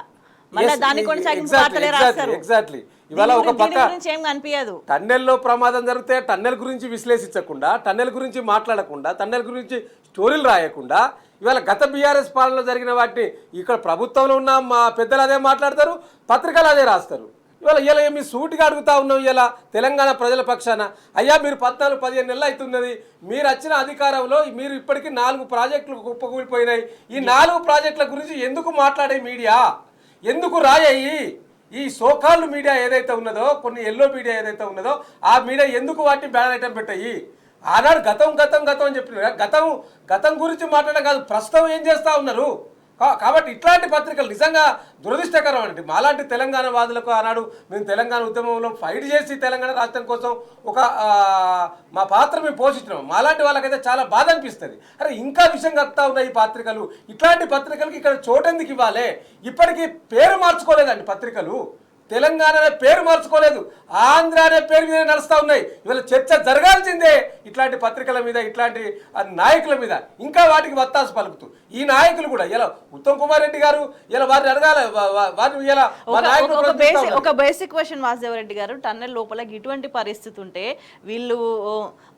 మళ్ళీ దాన్ని కొనసాగించి వార్తలే రాస్తారు. ఎగ్జాక్ట్లీ. ఇవాళ ఒక పక్క ఏం కనిపించదు, టన్నెల్లో ప్రమాదం జరిగితే టన్నెల్ గురించి విశ్లేషించకుండా, టన్నెల్ గురించి మాట్లాడకుండా, టన్నెల్ గురించి స్టోరీలు రాయకుండా ఇవాళ గత బీఆర్ఎస్ పాలనలో జరిగిన వాటిని ఇక్కడ ప్రభుత్వంలో ఉన్న మా పెద్దలు అదే మాట్లాడతారు, పత్రికలు అదే రాస్తారు. ఇవాళ మీ సూటిగా అడుగుతా ఉన్నాం ఇలా తెలంగాణ ప్రజల పక్షాన, అయ్యా మీరు 14-15 నెలలు అవుతున్నది, మీరు వచ్చిన అధికారంలో మీరు ఇప్పటికీ 4 ప్రాజెక్టులు కుప్పకూలిపోయినాయి. ఈ 4 ప్రాజెక్టుల గురించి ఎందుకు మాట్లాడే మీడియా, ఎందుకు రాయి? ఈ సోకాళ్ళు మీడియా ఏదైతే ఉన్నదో, కొన్ని ఎల్లో మీడియా ఏదైతే ఉన్నదో ఆ మీడియా ఎందుకు వాటిని బ్యానర్ ఐటమ్ పెట్టాయి? ఆనాడు గతం అని చెప్పిన గతం గురించి మాట్లాడడం కాదు, ప్రస్తుతం ఏం చేస్తూ ఉన్నారు. కాబట్టి ఇట్లాంటి పత్రికలు నిజంగా దురదృష్టకరం అండి. మాలాంటి తెలంగాణ వాదులకు ఆనాడు మేము తెలంగాణ ఉద్యమంలో ఫైట్ చేసి తెలంగాణ రాష్ట్రం కోసం ఒక మా పాత్ర మేము పోషించినాం. మాలాంటి వాళ్ళకైతే చాలా బాధ అనిపిస్తుంది. అరే ఇంకా విషయం కలుపుతా ఉన్నాయి ఈ పత్రికలు. ఇట్లాంటి పత్రికలకి ఇక్కడ చోటెందుకు ఇవ్వాలి? ఇప్పటికీ పేరు మార్చుకోలేదండి పత్రికలు, తెలంగాణ అనే పేరు మార్చుకోలేదు, ఆంధ్ర అనే పేరు మీద నడుస్తూ ఉన్నాయి. ఇవాళ చర్చ జరగాల్సిందే ఇట్లాంటి పత్రికల మీద, ఇట్లాంటి నాయకుల మీద. ఇంకా వాటికి వత్తాసు పలుకుతూ ఈ నాయకులు కూడా ఇలా ఉత్తమ్ కుమార్ రెడ్డి గారు ఇలా వారిని అడగాలి. వారిని ఇలా ఒక బేసిక్ క్వశ్చన్ వాసుదేవ్ రెడ్డి గారు, టన్నెల్ లోపల ఇటువంటి పరిస్థితి ఉంటే వీళ్ళు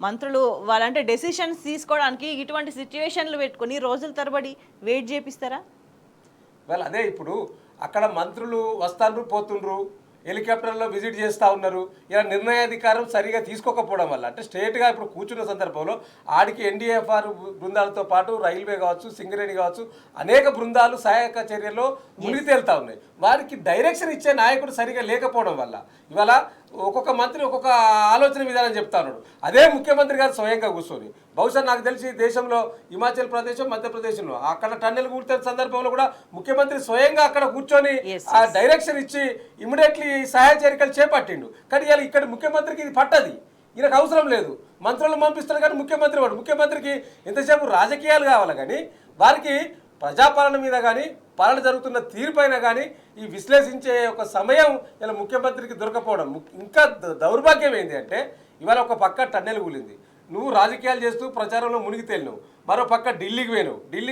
మంత్రులు వాళ్ళంటే డెసిషన్స్ తీసుకోవడానికి ఇటువంటి సిచ్యువేషన్లు పెట్టుకుని రోజుల తరబడి వెయిట్ చేపిస్తారా? అదే ఇప్పుడు అక్కడ మంత్రులు వస్తాండ్రు పోతుండ్రు, హెలికాప్టర్లో విజిట్ చేస్తూ ఉన్నారు. ఇలా నిర్ణయాధికారం సరిగా తీసుకోకపోవడం వల్ల, అంటే స్ట్రేట్గా ఇప్పుడు కూర్చున్న సందర్భంలో ఆడికి ఎన్డీఎఫ్ఆర్ బృందాలతో పాటు రైల్వే కావచ్చు, సింగరేణి కావచ్చు, అనేక బృందాలు సహాయక చర్యల్లో మునిగి తేలుతూ ఉన్నాయి. వారికి డైరెక్షన్ ఇచ్చే నాయకుడు సరిగా లేకపోవడం వల్ల ఇవాళ ఒక్కొక్క మంత్రి ఒక్కొక్క ఆలోచన విధానం చెప్తా ఉన్నాడు. అదే ముఖ్యమంత్రి గారు స్వయంగా కూర్చొని బహుశా నాకు తెలిసి దేశంలో హిమాచల్ ప్రదేశ్ మధ్యప్రదేశ్లో అక్కడ టన్నెల్ కూర్చున్న సందర్భంలో కూడా ముఖ్యమంత్రి స్వయంగా అక్కడ కూర్చొని ఆ డైరెక్షన్ ఇచ్చి ఇమీడియట్లీ సహాయ చర్యలు చేపట్టిండు. కానీ ఇలా ఇక్కడ ముఖ్యమంత్రికి ఇది పట్టది, ఈయనకు అవసరం లేదు. మంత్రులను పంపిస్తారు కానీ ముఖ్యమంత్రికి ఎంతసేపు రాజకీయాలు కావాలి కానీ వారికి ప్రజాపాలన మీద కానీ పాలన జరుగుతున్న తీరుపైన కానీ ఈ విశ్లేషించే ఒక సమయం ఇలా ముఖ్యమంత్రికి దొరకపోవడం. ఇంకా దౌర్భాగ్యం ఏంటి అంటే ఇవాళ ఒక పక్క టన్నెల్ కూలింది, నువ్వు రాజకీయాలు చేస్తూ ప్రచారంలో మునిగి తేలినావు, మరో పక్క ఢిల్లీకి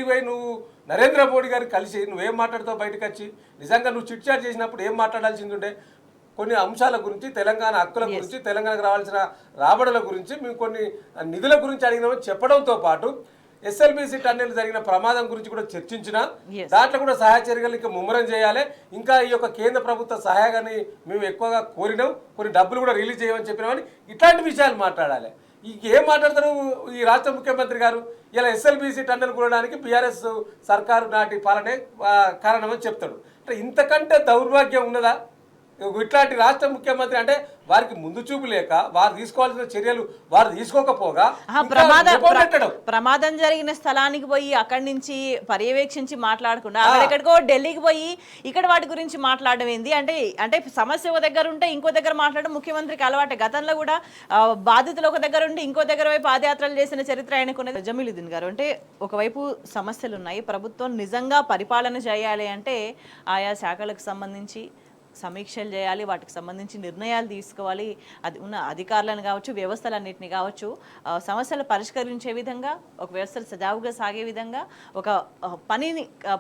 పోయి నువ్వు నరేంద్ర మోడీ గారిని కలిసి నువ్వేం మాట్లాడుతావు బయటకు వచ్చి నిజంగా నువ్వు చిట్ చాట్ చేసినప్పుడు ఏం మాట్లాడాల్సింది ఉంటే కొన్ని అంశాల గురించి, తెలంగాణ హక్కుల గురించి, తెలంగాణకు రావాల్సిన రాబడుల గురించి, మేము కొన్ని నిధుల గురించి అడిగినామని చెప్పడంతో పాటు ఎస్ఎల్బీసీ టన్నెల్ జరిగిన ప్రమాదం గురించి కూడా చర్చించిన దాంట్లో కూడా సహాయ చర్యలు ఇంకా ముమ్మరం చేయాలి. ఇంకా ఈ యొక్క కేంద్ర ప్రభుత్వ సహాయాన్ని మేము ఎక్కువగా కోరినాం, కొన్ని డబ్బులు కూడా రిలీజ్ చేయమని చెప్పినామని ఇట్లాంటి విషయాలు మాట్లాడాలి. ఏం మాట్లాడతారు ఈ రాష్ట్ర ముఖ్యమంత్రి గారు? ఇలా ఎస్ఎల్బీసీ టన్నెల్ కూడడానికి బీఆర్ఎస్ సర్కారు నాటి పాలనే కారణమని చెప్తాడు. అంటే ఇంతకంటే దౌర్భాగ్యం ఉన్నదా? ఇట్లాంటి రాష్ట్ర ముఖ్యమంత్రి అంటే వారికి ముందు చూపు లేక వారు తీసుకోవాల్సిన చర్యలు వారు తీసుకోకపోగా ప్రమాదం జరిగిన స్థలానికి పోయి అక్కడి నుంచి పర్యవేక్షించి మాట్లాడకుండా అక్కడెక్కడికో ఢిల్లీకి పోయి ఇక్కడ వాటి గురించి మాట్లాడడం ఏంది? అంటే సమస్య ఒక దగ్గర ఉంటే ఇంకో దగ్గర మాట్లాడడం ముఖ్యమంత్రికి అలవాటే. గతంలో కూడా బాధితులు ఒక దగ్గర ఉంటే ఇంకో దగ్గర వైపు పాదయాత్రలు చేసిన చరిత్ర ఆయనకున్నది. జమీలుద్దీన్ గారు, అంటే ఒకవైపు సమస్యలు ఉన్నాయి, ప్రభుత్వం నిజంగా పరిపాలన చేయాలి అంటే ఆయా శాఖలకు సంబంధించి సమీక్షలు చేయాలి, వాటికి సంబంధించి నిర్ణయాలు తీసుకోవాలి, అది ఉన్న అధికారులను కావచ్చు, వ్యవస్థలన్నింటినీ కావచ్చు, సమస్యలు పరిష్కరించే విధంగా, ఒక వ్యవస్థలు సజావుగా సాగే విధంగా ఒక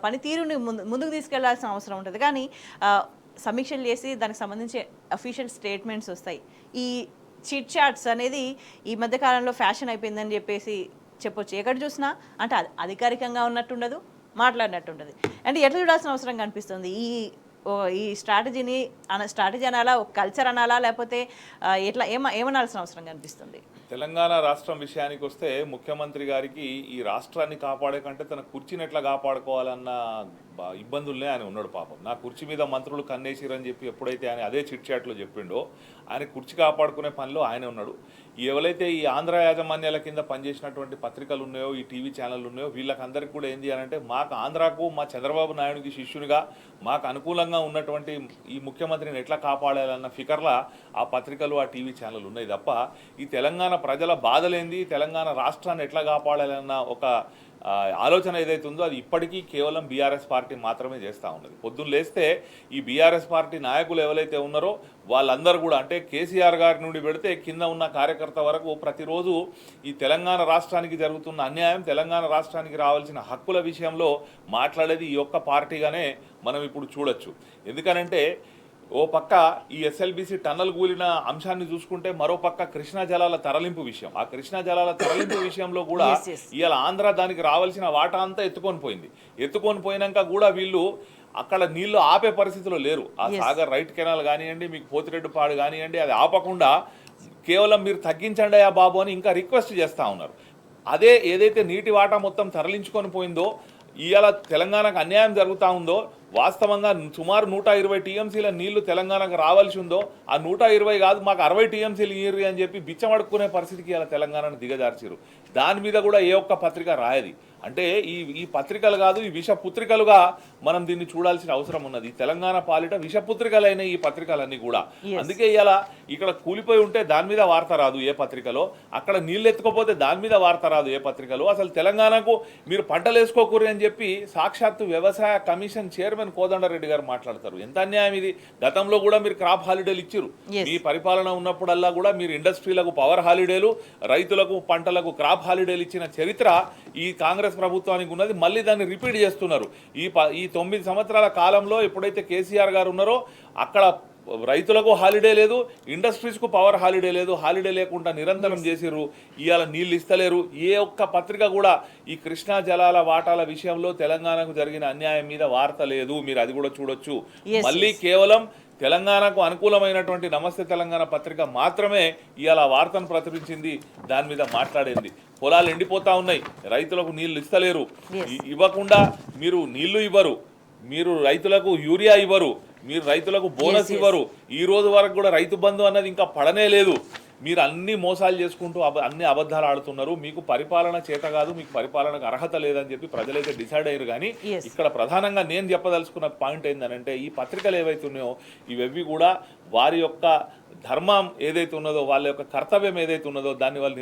పనితీరుని ముందుకు తీసుకెళ్లాల్సిన అవసరం ఉంటుంది. కానీ సమీక్షలు చేసి దానికి సంబంధించి అఫీషియల్ స్టేట్మెంట్స్ వస్తాయి. ఈ చిట్ చాట్స్ అనేది ఈ మధ్యకాలంలో ఫ్యాషన్ అయిపోయిందని చెప్పొచ్చు. ఎక్కడ చూసినా అంటే అధికారికంగా ఉన్నట్టుండదు, మాట్లాడినట్టుండదు. అంటే ఎట్లా చూడాల్సిన అవసరం కనిపిస్తుంది? ఈ స్ట్రాటజీ అనాలా, ఒక కల్చర్ అనాలా, లేకపోతే ఎట్లా ఏమనాల్సిన అవసరం కనిపిస్తుంది? తెలంగాణ రాష్ట్రం విషయానికి వస్తే ముఖ్యమంత్రి గారికి ఈ రాష్ట్రాన్ని కాపాడే కంటే తన కుర్చీని ఎట్లా కాపాడుకోవాలన్న ఇబ్బందులనే ఆయన ఉన్నాడు. పాపం నా కుర్చీ మీద మంత్రులు కన్నేసిరని చెప్పి ఎప్పుడైతే ఆయన అదే చిట్ చాట్లో చెప్పిండో ఆయన కుర్చీ కాపాడుకునే పనిలో ఆయన ఉన్నాడు. ఎవరైతే ఈ ఆంధ్ర యాజమాన్యాల కింద పనిచేసినటువంటి పత్రికలు ఉన్నాయో, ఈ టీవీ ఛానళ్ళు ఉన్నాయో, వీళ్ళకందరికీ కూడా ఏంది అని అంటే మాకు ఆంధ్రాకు మా చంద్రబాబు నాయుడికి శిష్యునిగా మాకు అనుకూలంగా ఉన్నటువంటి ఈ ముఖ్యమంత్రిని ఎట్లా కాపాడాలన్న ఫికర్లా ఆ పత్రికలు, ఆ టీవీ ఛానళ్ళు ఉన్నాయి తప్ప ఈ తెలంగాణ ప్రజల బాధలేంది, తెలంగాణ రాష్ట్రాన్ని ఎట్లా కాపాడాలన్న ఒక ఆలోచన ఏదైతే ఉందో అది ఇప్పటికీ కేవలం బీఆర్ఎస్ పార్టీ మాత్రమే చేస్తూ ఉన్నది. పొద్దున్న లేస్తే ఈ బీఆర్ఎస్ పార్టీ నాయకులు ఎవరైతే ఉన్నారో వాళ్ళందరూ కూడా, అంటే కేసీఆర్ గారి నుండి పెడితే కింద ఉన్న కార్యకర్త వరకు ప్రతిరోజు ఈ తెలంగాణ రాష్ట్రానికి జరుగుతున్న అన్యాయం, తెలంగాణ రాష్ట్రానికి రావాల్సిన హక్కుల విషయంలో మాట్లాడేది ఈ ఒక్క పార్టీగానే మనం ఇప్పుడు చూడొచ్చు. ఎందుకనంటే ఓ పక్క ఈ ఎస్ఎల్బీసీ టన్నల్ కూలిన అంశాన్ని చూసుకుంటే మరో పక్క కృష్ణా జలాల తరలింపు విషయం, ఆ కృష్ణా జలాల తరలింపు విషయంలో కూడా ఇవాళ ఆంధ్ర దానికి రావాల్సిన వాటా అంతా ఎత్తుకొని పోయినాక కూడా వీళ్ళు అక్కడ నీళ్లు ఆపే పరిస్థితిలో లేరు. ఆ సాగర్ రైట్ కెనాల్ కానివ్వండి, మీకు పోతిరెడ్డిపాడు కానివ్వండి, అది ఆపకుండా కేవలం మీరు తగ్గించండి ఆ బాబు అని ఇంకా రిక్వెస్ట్ చేస్తూ ఉన్నారు. అదే ఏదైతే నీటి వాటా మొత్తం తరలించుకొని పోయిందో ఇవాళ తెలంగాణకు అన్యాయం జరుగుతూ ఉందో, వాస్తవంగా సుమారు 120 టీఎంసీల నీళ్లు తెలంగాణకు రావాల్సి ఉందో ఆ 120 కాదు మాకు 60 టీఎంసీలు ఇయ్యరు అని చెప్పి బిచ్చమడుక్కునే పరిస్థితికి ఇలా తెలంగాణను దిగజార్చారు. దాని మీద కూడా ఏ ఒక్క పత్రిక రాయది. అంటే ఈ పత్రికలు కాదు, ఈ విషపుత్రికలుగా మనం దీన్ని చూడాల్సిన అవసరం ఉన్నది. తెలంగాణ పాలిట విషపుత్రికలైన ఈ పత్రికలన్నీ కూడా. అందుకే ఇలా ఇక్కడ కూలిపోయి ఉంటే దాని మీద వార్త రాదు ఏ పత్రికలో, అక్కడ నీళ్ళు ఎత్తుకోపోతే దాని మీద వార్త రాదు ఏ పత్రికలో. అసలు తెలంగాణకు మీరు పంటలు వేసుకోకూరి అని చెప్పి సాక్షాత్తు వ్యవసాయ కమిషన్ చైర్మన్ కోదండరెడ్డి గారు మాట్లాడతారు. ఎంత అన్యాయం ఇది! గతంలో కూడా మీరు క్రాప్ హాలిడేలు ఇచ్చారు. మీ పరిపాలన ఉన్నప్పుడల్లా కూడా మీరు ఇండస్ట్రీలకు పవర్ హాలిడేలు, రైతులకు పంటలకు క్రాప్ హాలిడేలు ఇచ్చిన చరిత్ర ఈ కాంగ్రెస్ ప్రభుత్వానికి ఉన్నది. మళ్ళీ దాన్ని రిపీట్ చేస్తున్నారు. ఈ 9 సంవత్సరాల కాలంలో ఎప్పుడైతే కేసీఆర్ గారు ఉన్నారో అక్కడ రైతులకు హాలిడే లేదు, ఇండస్ట్రీస్కు పవర్ హాలిడే లేదు. హాలిడే లేకుండా నిరంతరం చేసిర్రు. ఇవాళ నీళ్ళు ఇస్తలేరు. ఏ ఒక్క పత్రిక కూడా ఈ కృష్ణా జలాల వాటాల విషయంలో తెలంగాణకు జరిగిన అన్యాయం మీద వార్త లేదు. మీరు అది కూడా చూడొచ్చు. మళ్ళీ కేవలం తెలంగాణకు అనుకూలమైనటువంటి నమస్తే తెలంగాణ పత్రిక మాత్రమే ఇవాళ వార్తను ప్రచురించింది, దాని మీద మాట్లాడింది. పొలాలు ఎండిపోతా ఉన్నాయి, రైతులకు నీళ్లు ఇస్తలేరు, ఇవ్వకుండా మీరు నీళ్లు ఇవ్వరు, మీరు రైతులకు యూరియా ఇవ్వరు, మీరు రైతులకు బోనస్ ఇవ్వరు, ఈ రోజు వరకు కూడా రైతు బంధు అన్నది ఇంకా పడనే లేదు. మీరు అన్ని మోసాలు చేసుకుంటూ అన్ని అబద్ధాలు ఆడుతున్నారు. మీకు పరిపాలన చేత కాదు, మీకు పరిపాలనకు అర్హత లేదని చెప్పి ప్రజలైతే డిసైడ్ అయ్యారు. కానీ ఇక్కడ ప్రధానంగా నేను చెప్పదలుచుకున్న పాయింట్ ఏంటంటే ఈ పత్రికలు ఏవైతే ఉన్నాయో ఇవన్నీ కూడా వారి యొక్క ధర్మం ఏదైతే ఉన్నదో, వాళ్ళ యొక్క కర్తవ్యం ఏదైతే ఉన్నదో దాన్ని వాళ్ళు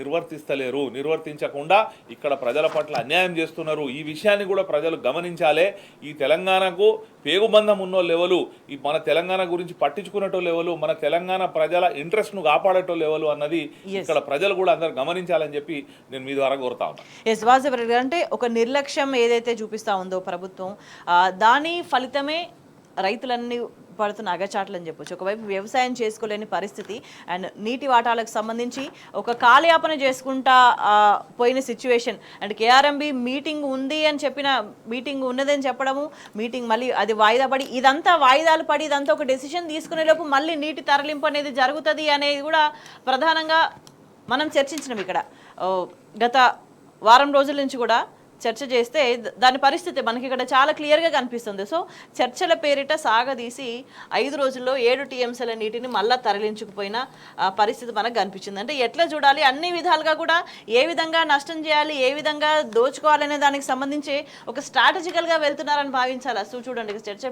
నిర్వర్తించకుండా ఇక్కడ ప్రజల పట్ల అన్యాయం చేస్తున్నారు. ఈ విషయాన్ని కూడా ప్రజలు గమనించాలి. ఈ తెలంగాణకు పేగుబంధం ఉన్నోళ్ళు ఎవరు, ఈ మన తెలంగాణ గురించి పట్టించుకునేటోళ్ళు ఎవరు, మన తెలంగాణ ప్రజల ఇంట్రెస్ట్ను కాపాడేటోళ్ళు ఎవరు అన్నది ఇక్కడ ప్రజలు కూడా అందరు గమనించాలని చెప్పి నేను మీ ద్వారా కోరుతా ఉన్నాను. వాజేవరెడ్డి గారు, అంటే ఒక నిర్లక్ష్యం ఏదైతే చూపిస్తా ఉందో ప్రభుత్వం, దాని ఫలితమే రైతులన్నీ పడుతున్న అగచాట్లు అని చెప్పొచ్చు. ఒకవైపు వ్యవసాయం చేసుకోలేని పరిస్థితి అండ్ నీటి వాటాలకు సంబంధించి ఒక కాలయాపన చేసుకుంటా పోయిన సిచ్యువేషన్. అండ్ కేఆర్ఎంబి మీటింగ్ ఉంది అని చెప్పిన, మీటింగ్ ఉన్నదని చెప్పడము, మీటింగ్ మళ్ళీ అది వాయిదా పడి, ఇదంతా వాయిదాలు పడి ఇదంతా ఒక డెసిషన్ తీసుకునే లోపు మళ్ళీ నీటి తరలింపు అనేది జరుగుతుంది అనేది కూడా ప్రధానంగా మనం చర్చించినాం ఇక్కడ. గత వారం రోజుల నుంచి కూడా చర్చ చేస్తే దాని పరిస్థితి మనకి ఇక్కడ చాలా క్లియర్గా కనిపిస్తుంది. సో చర్చల పేరిట సాగదీసి 5 రోజుల్లో 7 టీఎంసీల నీటిని మళ్ళీ తరలించుకుపోయిన పరిస్థితి మనకు కనిపించింది. అంటే ఎట్లా చూడాలి, అన్ని విధాలుగా కూడా ఏ విధంగా నష్టం చేయాలి, ఏ విధంగా దోచుకోవాలనే దానికి సంబంధించి ఒక స్ట్రాటజికల్గా వెళ్తున్నారని భావించాలి. సో చూడండి, చర్చ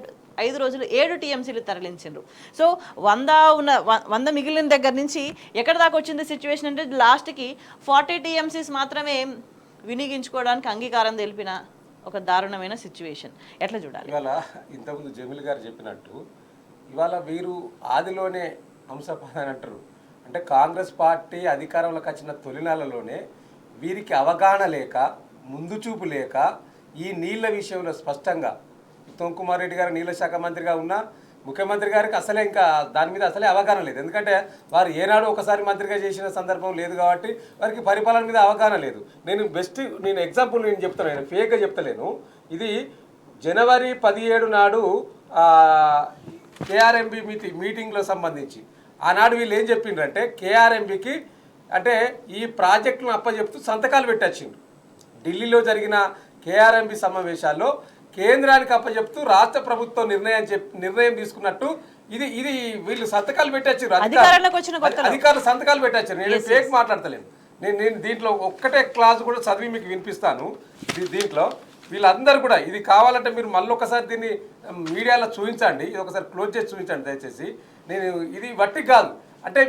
5 రోజులు 7 టీఎంసీలు తరలించారు. సో 100 మిగిలిన దగ్గర నుంచి ఎక్కడ దాకా వచ్చింది సిచ్యువేషన్ అంటే లాస్ట్కి 40 టీఎంసీస్ మాత్రమే వినియోగించుకోవడానికి అంగీకారం తెలిపిన ఒక దారుణమైన సిచ్యువేషన్. ఎట్లా చూడాలి? ఇవాళ ఇంతకుముందు జమీల్ గారు చెప్పినట్టు ఇవాళ వీరు ఆదిలోనే హంసపాదని అంటారు. అంటే కాంగ్రెస్ పార్టీ అధికారంలోకి వచ్చిన తొలినాళ్ళలోనే వీరికి అవగాహన లేక, ముందు చూపు లేక ఈ నీళ్ల విషయంలో స్పష్టంగా ఉత్తమ్ కుమార్ రెడ్డి గారు నీళ్ల శాఖ మంత్రిగా ఉన్న ముఖ్యమంత్రి గారికి అసలే ఇంకా దాని మీద అసలే అవగాహన లేదు. ఎందుకంటే వారు ఏనాడు ఒకసారి మంత్రిగా చేసిన సందర్భం లేదు కాబట్టి వారికి పరిపాలన మీద అవగాహన లేదు. నేను ఎగ్జాంపుల్ చెప్తాను, నేను ఫేక్గా చెప్తలేను. ఇది జనవరి 17 నాడు కేఆర్ఎంబి మీటింగ్లో సంబంధించి ఆనాడు వీళ్ళు ఏం చెప్పిండ్రంటే కేఆర్ఎంబికి అంటే ఈ ప్రాజెక్టులను అప్పచెప్తూ సంతకాలు పెట్టొచ్చిండ్రు. ఢిల్లీలో జరిగిన కేఆర్ఎంబి సమావేశాల్లో కేంద్రానికి అప్పచెప్తూ రాష్ట్ర ప్రభుత్వం నిర్ణయం తీసుకున్నట్టు ఇది వీళ్ళు సంతకాలు పెట్టొచ్చారు, అధికారులు సంతకాలు పెట్టొచ్చారు. నేను ఫేక్ మాట్లాడతలేను. నేను దీంట్లో ఒక్కటే క్లాస్ కూడా చదివి మీకు వినిపిస్తాను. దీంట్లో వీళ్ళందరూ కూడా ఇది కావాలంటే మీరు మళ్ళీ ఒకసారి దీన్ని మీడియాలో చూపించండి, ఇది ఒకసారి క్లోజ్ చేసి చూపించండి దయచేసి. ఇది వట్టి కాదు, అంటే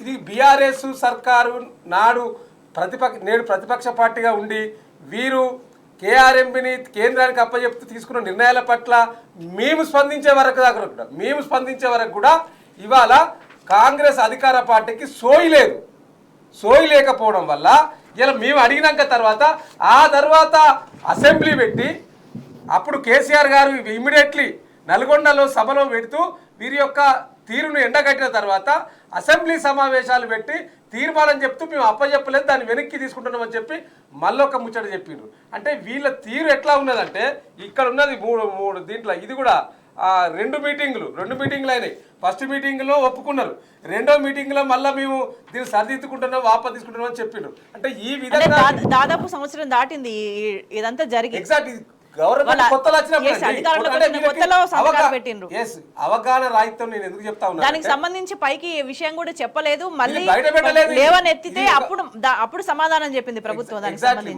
ఇది బీఆర్ఎస్ సర్కారు నేడు ప్రతిపక్ష పార్టీగా ఉండి వీరు కేఆర్ఎంబిని కేంద్రానికి అప్పచెప్తూ తీసుకున్న నిర్ణయాల పట్ల మేము స్పందించే వరకు కూడా ఇవాళ కాంగ్రెస్ అధికార పార్టీకి సోయి లేకపోవడం వల్ల ఇలా మేము అడిగినాక ఆ తర్వాత అసెంబ్లీ పెట్టి అప్పుడు కేసీఆర్ గారు ఇమ్మీడియట్లీ నల్గొండలో సభలో పెడుతూ వీరి యొక్క తీరును ఎండగట్టిన తర్వాత అసెంబ్లీ సమావేశాలు పెట్టి తీర్మానం చెప్తూ మేము అప్పచెప్పలేదు, దాన్ని వెనక్కి తీసుకుంటున్నామని చెప్పి మళ్ళొక ముచ్చట చెప్పిండ్రు. అంటే వీళ్ళ తీరు ఎట్లా ఉన్నదంటే ఇక్కడ ఉన్నది మూడు దీంట్లో ఇది కూడా 2 మీటింగ్లు అయినాయి. ఫస్ట్ మీటింగ్లో ఒప్పుకున్నారు, రెండో మీటింగ్లో మళ్ళీ మేము దీన్ని సరిదిద్దుకుంటున్నాం, వాపస్ తీసుకుంటున్నాం అని చెప్పిండ్రు. అంటే ఈ విధంగా దాదాపు సంవత్సరం దాటింది ఇదంతా జరిగింది. ఎగ్జాక్ట్ గవర్నమెంట్ కొత్తలో అవగాహన రాహిత్యం నేను ఎందుకు చెప్తా ఉన్నా, దానికి సంబంధించి పైకి విషయం కూడా చెప్పలేదు, మళ్ళీ లేవనెత్తితే అప్పుడు సమాధానం చెప్పింది ప్రభుత్వం.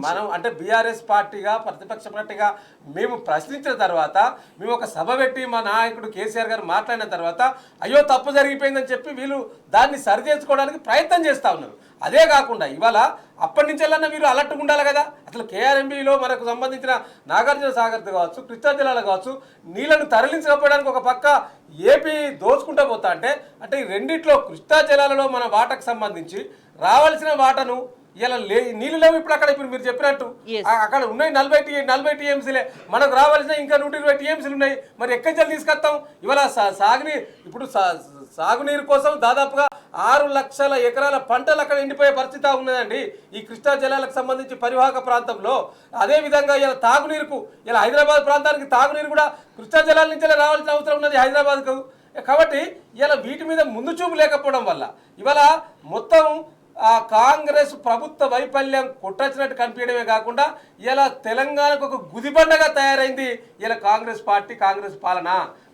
మనం అంటే బీఆర్ఎస్ పార్టీగా ప్రతిపక్ష పార్టీగా మేము ప్రశ్నించిన తర్వాత మేము ఒక సభ పెట్టి మా నాయకుడు కేసీఆర్ గారు మాట్లాడిన తర్వాత అయ్యో తప్పు జరిగిపోయిందని చెప్పి వీళ్ళు దాన్ని సరి చేసుకోవడానికి ప్రయత్నం చేస్తా ఉన్నారు. అదే కాకుండా ఇవాళ అప్పటి నుంచి వెళ్ళన్నా మీరు అలర్ట్గా ఉండాలి కదా. అసలు కేఆర్ఎంబిలో మనకు సంబంధించిన నాగార్జున సాగర్ కావచ్చు, కృష్ణా జిల్లాలో కావచ్చు, నీళ్లను తరలించకపోవడానికి ఒక పక్క ఏపీ దోచుకుంటూ పోతా అంటే ఈ రెండిట్లో కృష్ణా జిల్లాలలో మన వాటకు సంబంధించి రావాల్సిన వాటను ఇలా నీళ్ళు లేవు. ఇప్పుడు మీరు చెప్పినట్టు అక్కడ ఉన్నాయి 40 టీఎంసీలే, మనకు రావాల్సిన ఇంకా 120 టీఎంసీలు ఉన్నాయి. మరి ఎక్కడి నుంచి తీసుకొస్తాం? ఇవాళ సాగునీరు కోసం దాదాపుగా 6 లక్షల ఎకరాల పంటలు అక్కడ ఎండిపోయే పరిస్థితి ఉన్నదండి ఈ కృష్ణా జలాలకు సంబంధించి పరివాహక ప్రాంతంలో. అదేవిధంగా ఇలా తాగునీరుకు ఇలా హైదరాబాద్ ప్రాంతానికి తాగునీరు కూడా కృష్ణా జలాల నుంచే రావాల్సిన అవసరం ఉన్నది హైదరాబాద్కు. కాబట్టి ఇలా వీటి మీద ముందు చూపు లేకపోవడం వల్ల ఇవాళ మొత్తం ఆ కాంగ్రెస్ ప్రభుత్వ వైఫల్యం కొట్టొచ్చినట్టు కనిపించడమే కాకుండా ఇలా తెలంగాణకు ఒక గుదిబండగా తయారైంది ఇలా కాంగ్రెస్ పార్టీ, కాంగ్రెస్ పాలన.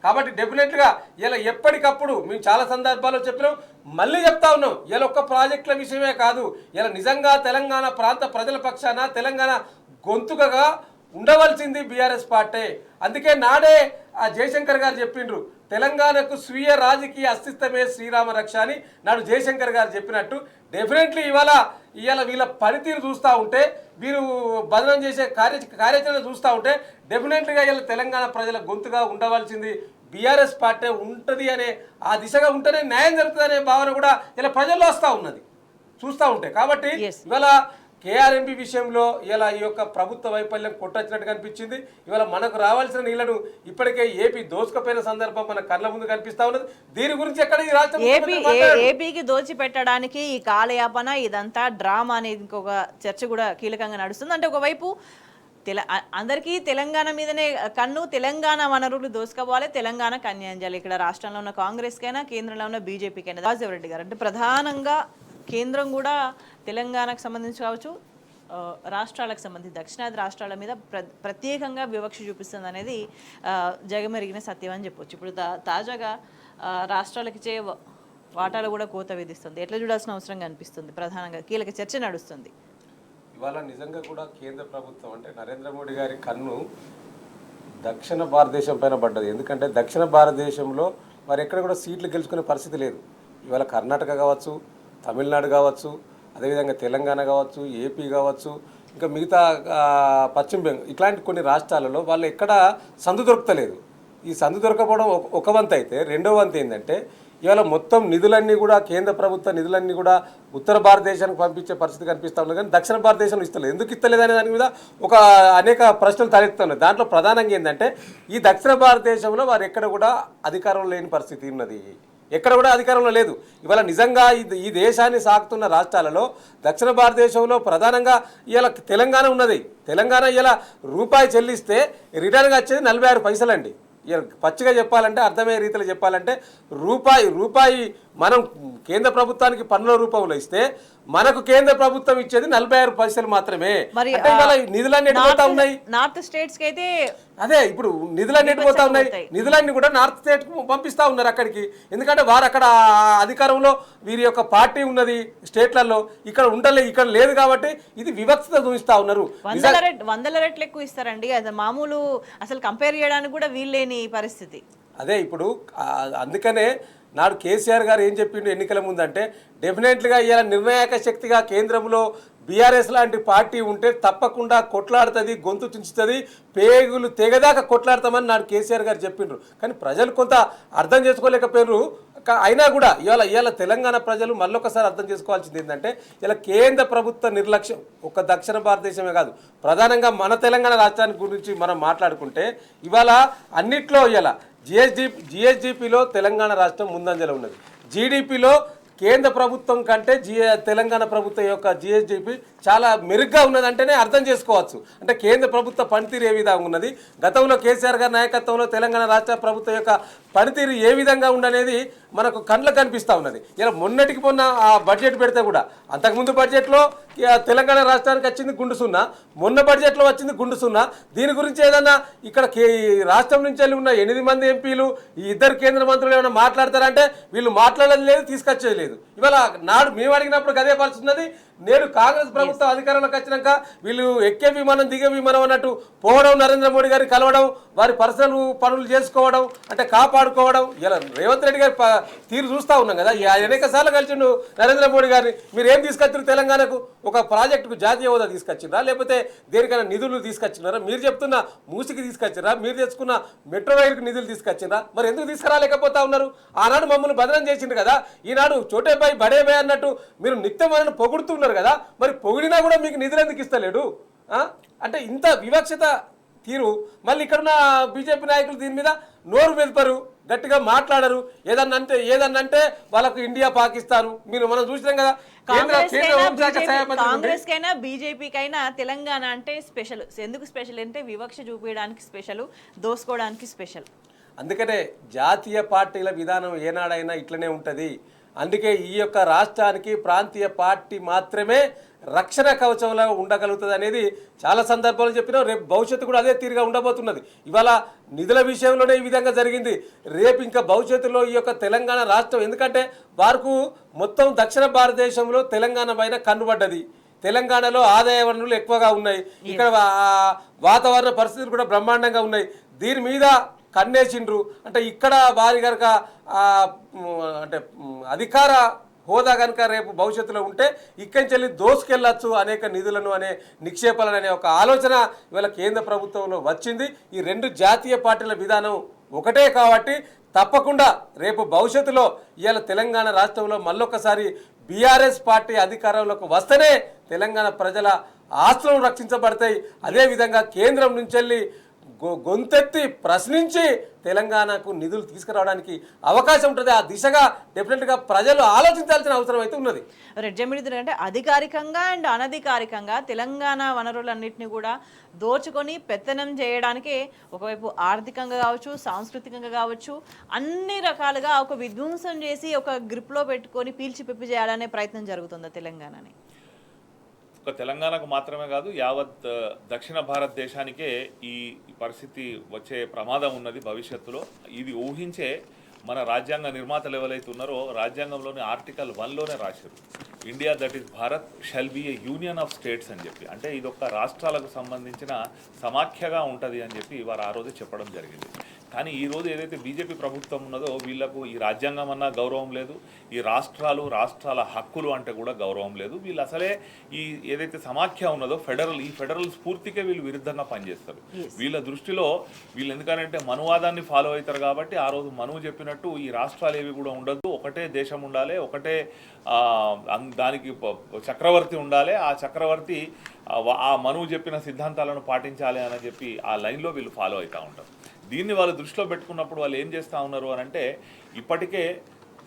కాబట్టి డెఫినెట్గా ఇలా ఎప్పటికప్పుడు మేము చాలా సందర్భాల్లో చెప్పినాం, మళ్ళీ చెప్తా ఉన్నాం, ఇలా ఒక్క ప్రాజెక్టుల విషయమే కాదు, ఇలా నిజంగా తెలంగాణ ప్రాంత ప్రజల పక్షాన తెలంగాణ గొంతుకగా ఉండవలసింది బీఆర్ఎస్ పార్టీ. అందుకే నాడే ఆ జయశంకర్ గారు చెప్పిండ్రు, తెలంగాణకు స్వీయ రాజకీయ అస్తిత్వమే శ్రీరామ రక్ష అని నాడు జయశంకర్ గారు చెప్పినట్టు డెఫినెట్లీ ఇవాళ వీళ్ళ పనితీరు చూస్తూ ఉంటే, వీరు బదనం చేసే కార్యాచరణ చూస్తూ ఉంటే డెఫినెట్లీగా ఇలా తెలంగాణ ప్రజల గొంతుగా ఉండవలసింది బీఆర్ఎస్ పార్టీ ఉంటుంది అనే ఆ దిశగా ఉంటేనే న్యాయం జరుగుతుంది అనే భావన కూడా ఇలా ప్రజల్లో వస్తూ ఉన్నది చూస్తూ ఉంటే. కాబట్టి ఇవాళ కేఆర్ఎంబీ విషయంలో ఇలా ఈ యొక్క ప్రభుత్వ వైఫల్యం కొట్టొచ్చినట్టు కనిపించింది. ఇవాళ మనకు రావాల్సిన నీళ్లను ఇప్పటికే ఏపీ దోచుకపోయిన సందర్భం మన కళ్ళ ముందు కనిపిస్తా ఉన్నది. దీని గురించి ఎక్కడ ఈ రాష్ట్రం ఏపీకి దోచి పెట్టడానికి ఈ కాలయాపన ఇదంతా డ్రామా అనేది ఇంకొక చర్చ కూడా కీలకంగా నడుస్తుంది. అంటే ఒకవైపు అందరికీ తెలంగాణ మీదనే కన్ను, తెలంగాణ వనరులు దోసుకోవాలి, తెలంగాణకు అన్యాయం చేయాలి. ఇక్కడ రాష్ట్రంలో ఉన్న కాంగ్రెస్కైనా కేంద్రంలో ఉన్న బీజేపీకైనా. వాజేవరెడ్డి గారు, అంటే ప్రధానంగా కేంద్రం కూడా తెలంగాణకు సంబంధించి కావచ్చు, రాష్ట్రాలకు సంబంధించి దక్షిణాది రాష్ట్రాల మీద ప్రత్యేకంగా వివక్ష చూపిస్తుంది అనేది జగమెరిగిన సత్యం అని చెప్పొచ్చు. ఇప్పుడు తాజాగా రాష్ట్రాలకు ఇచ్చే వాటాలు కూడా కోత విధిస్తుంది. ఎట్లా చూడాల్సిన అవసరం కనిపిస్తుంది? ప్రధానంగా కీలక చర్చ నడుస్తుంది. ఇవాళ నిజంగా కూడా కేంద్ర ప్రభుత్వం అంటే నరేంద్ర మోడీ గారి కన్ను దక్షిణ భారతదేశం పైన పడ్డది. ఎందుకంటే దక్షిణ భారతదేశంలో మరి ఎక్కడ కూడా సీట్లు గెలుచుకునే పరిస్థితి లేదు. ఇవాళ కర్ణాటక కావచ్చు, తమిళనాడు కావచ్చు, అదేవిధంగా తెలంగాణ కావచ్చు, ఏపీ కావచ్చు, ఇంకా మిగతా పశ్చిమ బెంగాల్ ఇట్లాంటి కొన్ని రాష్ట్రాలలో వాళ్ళు ఎక్కడ సందు దొరకలేదు. ఈ సందు దొరకపోవడం ఒక వంతు అయితే, రెండో వంతు ఏంటంటే ఇవాళ మొత్తం నిధులన్నీ కూడా కేంద్ర ప్రభుత్వ నిధులన్నీ కూడా ఉత్తర భారతదేశానికి పంపించే పరిస్థితి కనిపిస్తూ ఉంది, కానీ దక్షిణ భారతదేశంలో ఇస్తలేదు. ఎందుకు ఇస్తలేదు అనే దాని మీద అనేక ప్రశ్నలు తలెత్తున్నాయి. దాంట్లో ప్రధానంగా ఏంటంటే ఈ దక్షిణ భారతదేశంలో వారు ఎక్కడ కూడా అధికారంలో లేని పరిస్థితి ఉన్నది, ఎక్కడ కూడా అధికారంలో లేదు. ఇవాళ నిజంగా ఈ దేశాన్ని సాగుతున్న రాష్ట్రాలలో దక్షిణ భారతదేశంలో ప్రధానంగా ఇవాళ తెలంగాణ ఉన్నది. తెలంగాణ ఇలా రూపాయి చెల్లిస్తే రిటర్న్గా వచ్చేది 46 పైసలండి. పచ్చిగా చెప్పాలంటే, అర్థమయ్యే రీతిలో చెప్పాలంటే, రూపాయి మనం కేంద్ర ప్రభుత్వానికి పన్నుల రూపంలో ఇస్తే మనకు కేంద్ర ప్రభుత్వం ఇచ్చేది 46 పైసలు మాత్రమే. అంటే ఇవాళ నిధులన్నీ ఎటుపోతా ఉన్నాయి నార్త్ స్టేట్స్ కి అయితే. అదే ఇప్పుడు నిధులన్నీ ఎటుపోతా ఉన్నాయి, నిధులన్నీ కూడా నార్త్ స్టేట్ కు పంపిస్తా ఉన్నారు అక్కడికి. ఎందుకంటే వారు అక్కడ అధికారంలో వీరి యొక్క పార్టీ ఉన్నది స్టేట్లలో, ఇక్కడ లేదు కాబట్టి ఇది వివక్షత చూపిస్తా ఉన్నారు. 100 రెట్లు ఎక్కువ ఇస్తారండి, అది మామూలు అసలు కంపేర్ చేయడానికి కూడా వీల్లేని పరిస్థితి. అదే ఇప్పుడు అందుకనే నాడు కేసీఆర్ గారు ఏం చెప్పిండు ఎన్నికల ముందంటే, డెఫినెట్లీగా ఇలా నిర్ణాయక శక్తిగా కేంద్రంలో బీఆర్ఎస్ లాంటి పార్టీ ఉంటే తప్పకుండా కొట్లాడుతుంది, గొంతు చించుతుంది, పేగులు తెగదాకా కొట్లాడతామని నాడు కేసీఆర్ గారు చెప్పిండ్రు. కానీ ప్రజలు కొంత అర్థం చేసుకోలేకపోయారు. అయినా కూడా ఇవాళ తెలంగాణ ప్రజలు మళ్ళొకసారి అర్థం చేసుకోవాల్సింది ఏంటంటే, ఇలా కేంద్ర ప్రభుత్వ నిర్లక్ష్యం ఒక్క దక్షిణ భారతదేశమే కాదు, ప్రధానంగా మన తెలంగాణ రాష్ట్రానికి గురించి మనం మాట్లాడుకుంటే ఇవాళ అన్నిట్లో ఇలా జిఎస్డిపిలో తెలంగాణ రాష్ట్రం ముందంజలో ఉన్నది. జీడిపిలో కేంద్ర ప్రభుత్వం కంటే తెలంగాణ ప్రభుత్వం యొక్క జిఎస్డిపి చాలా మెరుగ్గా ఉన్నదంటేనే అర్థం చేసుకోవచ్చు. అంటే కేంద్ర ప్రభుత్వ పనితీరు ఏ విధంగా ఉన్నది, గతంలో కేసీఆర్ గారి నాయకత్వంలో తెలంగాణ రాష్ట్ర ప్రభుత్వం యొక్క పనితీరు ఏ విధంగా ఉండనేది మనకు కండ్లకు కనిపిస్తూ ఉన్నది. ఇలా మొన్నటికి మొన్న ఆ బడ్జెట్ పెడితే కూడా, అంతకుముందు బడ్జెట్లో తెలంగాణ రాష్ట్రానికి వచ్చింది గుండు సున్నా, మొన్న బడ్జెట్లో వచ్చింది గుండు సున్నా. దీని గురించి ఏదన్నా ఇక్కడ రాష్ట్రం నుంచి వెళ్ళి ఉన్న 8 మంది ఎంపీలు, ఈ 2 కేంద్ర మంత్రులు ఏమైనా మాట్లాడతారంటే వీళ్ళు మాట్లాడేది లేదు, తీసుకొచ్చేది లేదు. ఇవాళ నాడు మేము అడిగినప్పుడు అదే పరిస్థితున్నది. నేడు కాంగ్రెస్ ప్రభుత్వం అధికారంలోకి వచ్చినాక వీళ్ళు ఎక్కే విమానం దిగే విమానం అన్నట్టు పోవడం, నరేంద్ర మోడీ గారిని కలవడం, వారి పర్సనల్ పనులు చేసుకోవడం, అంటే కాపాడుకోవడం. ఇలా రేవంత్ రెడ్డి గారి తీరు చూస్తూ ఉన్నాం కదా. అనేక సార్లు కలిసిండు నరేంద్ర మోడీ గారిని. మీరు ఏం తీసుకొచ్చారు తెలంగాణకు? ఒక ప్రాజెక్టుకు జాతీయ హోదా తీసుకొచ్చినరా, లేకపోతే దేనికైనా నిధులు తీసుకొచ్చినారా? మీరు చెప్తున్న మూసికి తీసుకొచ్చినరా, మీరు తెచ్చుకున్న మెట్రో రైలుకు నిధులు తీసుకొచ్చినరా? మరి ఎందుకు తీసుకురాలేకపోతా ఉన్నారు? ఆనాడు మమ్మల్ని బదనం చేసిండ్రు కదా, ఈనాడు చోటే బాయ్ బడే బాయ్ అన్నట్టు మీరు నిత్యం మనల్ని పొగుడుతున్నారు కదా, మరి పొగిడినా కూడా మీకు నిధులు ఎందుకు ఇస్తలేడు? అంటే ఇంత వివక్షత తీరు. మళ్ళీ ఇక్కడున్న బీజేపీ నాయకులు దీని మీద నోరు వెళ్తారు, గట్టిగా మాట్లాడరు. ఏదన్నంటే వాళ్ళకు ఇండియా పాకిస్తాను మనం చూసినాం కదా. కాంగ్రెస్ కైనా బీజేపీకైనా తెలంగాణ అంటే స్పెషల్. ఎందుకు స్పెషల్ అంటే వివక్ష చూపించడానికి స్పెషల్, దోసుకోవడానికి స్పెషల్. అందుకనే జాతీయ పార్టీల విధానం ఏనాడైనా ఇట్లనే ఉంటుంది. అందుకే ఈ యొక్క రాష్ట్రానికి ప్రాంతీయ పార్టీ మాత్రమే రక్షణ కవచంలా ఉండగలుగుతుంది అనేది చాలా సందర్భాలు చెప్పినా రేపు భవిష్యత్తు కూడా అదే తీరుగా ఉండబోతున్నది. ఇవాళ నిధుల విషయంలోనే ఈ విధంగా జరిగింది. రేపు ఇంకా భవిష్యత్తులో ఈ యొక్క తెలంగాణ రాష్ట్రం, ఎందుకంటే వారికి మొత్తం దక్షిణ భారతదేశంలో తెలంగాణ పైన కన్నుబడ్డది. తెలంగాణలో ఆదాయ వనరులు ఎక్కువగా ఉన్నాయి, ఇక్కడ వాతావరణ పరిస్థితులు కూడా బ్రహ్మాండంగా ఉన్నాయి. దీని మీద కన్నేసిండ్రు అంటే ఇక్కడ వారి కనుక అంటే అధికార హోదా కనుక రేపు భవిష్యత్తులో ఉంటే ఇక్కడి నుంచి వెళ్ళి దోసుకెళ్ళచ్చు అనేక నిధులను అనే నిక్షేపాలను అనే ఒక ఆలోచన ఇవాళ కేంద్ర ప్రభుత్వంలో వచ్చింది. ఈ రెండు జాతీయ పార్టీల విధానం ఒకటే కాబట్టి తప్పకుండా రేపు భవిష్యత్తులో ఇవాళ తెలంగాణ రాష్ట్రంలో మళ్ళొకసారి బీఆర్ఎస్ పార్టీ అధికారంలోకి వస్తేనే తెలంగాణ ప్రజల ఆస్తులను రక్షించబడతాయి. అదేవిధంగా కేంద్రం నుంచి వెళ్ళి గొంతెత్తి ప్రశ్నించి తెలంగాణకు నిధులు తీసుకురావడానికి అవకాశం ఉంటుంది. ఆ దిశగా డెఫినెట్గా ప్రజలు ఆలోచించాల్సిన అవసరం అయితే ఉన్నది. జమీరుద్దీన్ అంటే అధికారికంగా అండ్ అనధికారికంగా తెలంగాణ వనరులన్నింటినీ కూడా దోచుకొని పెత్తనం చేయడానికి ఒకవైపు ఆర్థికంగా కావచ్చు, సాంస్కృతికంగా కావచ్చు, అన్ని రకాలుగా ఒక విధ్వంసం చేసి ఒక గ్రిప్లో పెట్టుకొని పీల్చిపిప్పి చేయాలనే ప్రయత్నం జరుగుతుంది తెలంగాణని. ఒక తెలంగాణకు మాత్రమే కాదు, యావత్ దక్షిణ భారతదేశానికే ఈ పరిస్థితి వచ్చే ప్రమాదం ఉన్నది భవిష్యత్తులో. ఇది ఊహించే మన రాజ్యాంగ నిర్మాతలు ఎవరైతే ఉన్నారో రాజ్యాంగంలోని ఆర్టికల్ 1లోనే రాశారు, India that is Bharat shall be A union of states అని చెప్పి. అంటే ఇది ఒక్క రాష్ట్రాలకు సంబంధించిన సమాఖ్యగా ఉంటుంది అని చెప్పి వారు ఆ రోజు చెప్పడం జరిగింది. కానీ ఈరోజు ఏదైతే బీజేపీ ప్రభుత్వం ఉన్నదో వీళ్లకు ఈ రాజ్యాంగం అన్నా గౌరవం లేదు, ఈ రాష్ట్రాల హక్కులు అంటే కూడా గౌరవం లేదు. వీళ్ళు అసలే ఈ ఏదైతే సమాఖ్య ఉన్నదో ఈ ఫెడరల్ స్ఫూర్తికే వీళ్ళు విరుద్ధంగా పనిచేస్తారు. వీళ్ళ దృష్టిలో వీళ్ళు ఎందుకంటే మనువాదాన్ని ఫాలో అవుతారు కాబట్టి ఆ రోజు మనువు చెప్పినట్టు ఈ రాష్ట్రాలు ఏవి కూడా ఉండద్దు, ఒకటే దేశం ఉండాలి, ఒకటే దానికి చక్రవర్తి ఉండాలి, ఆ చక్రవర్తి ఆ మనువు చెప్పిన సిద్ధాంతాలను పాటించాలి అని చెప్పి ఆ లైన్లో వీళ్ళు ఫాలో అవుతూ ఉంటారు. దీన్ని వాళ్ళు దృష్టిలో పెట్టుకున్నప్పుడు వాళ్ళు ఏం చేస్తూ ఉన్నారు అని అంటే ఇప్పటికే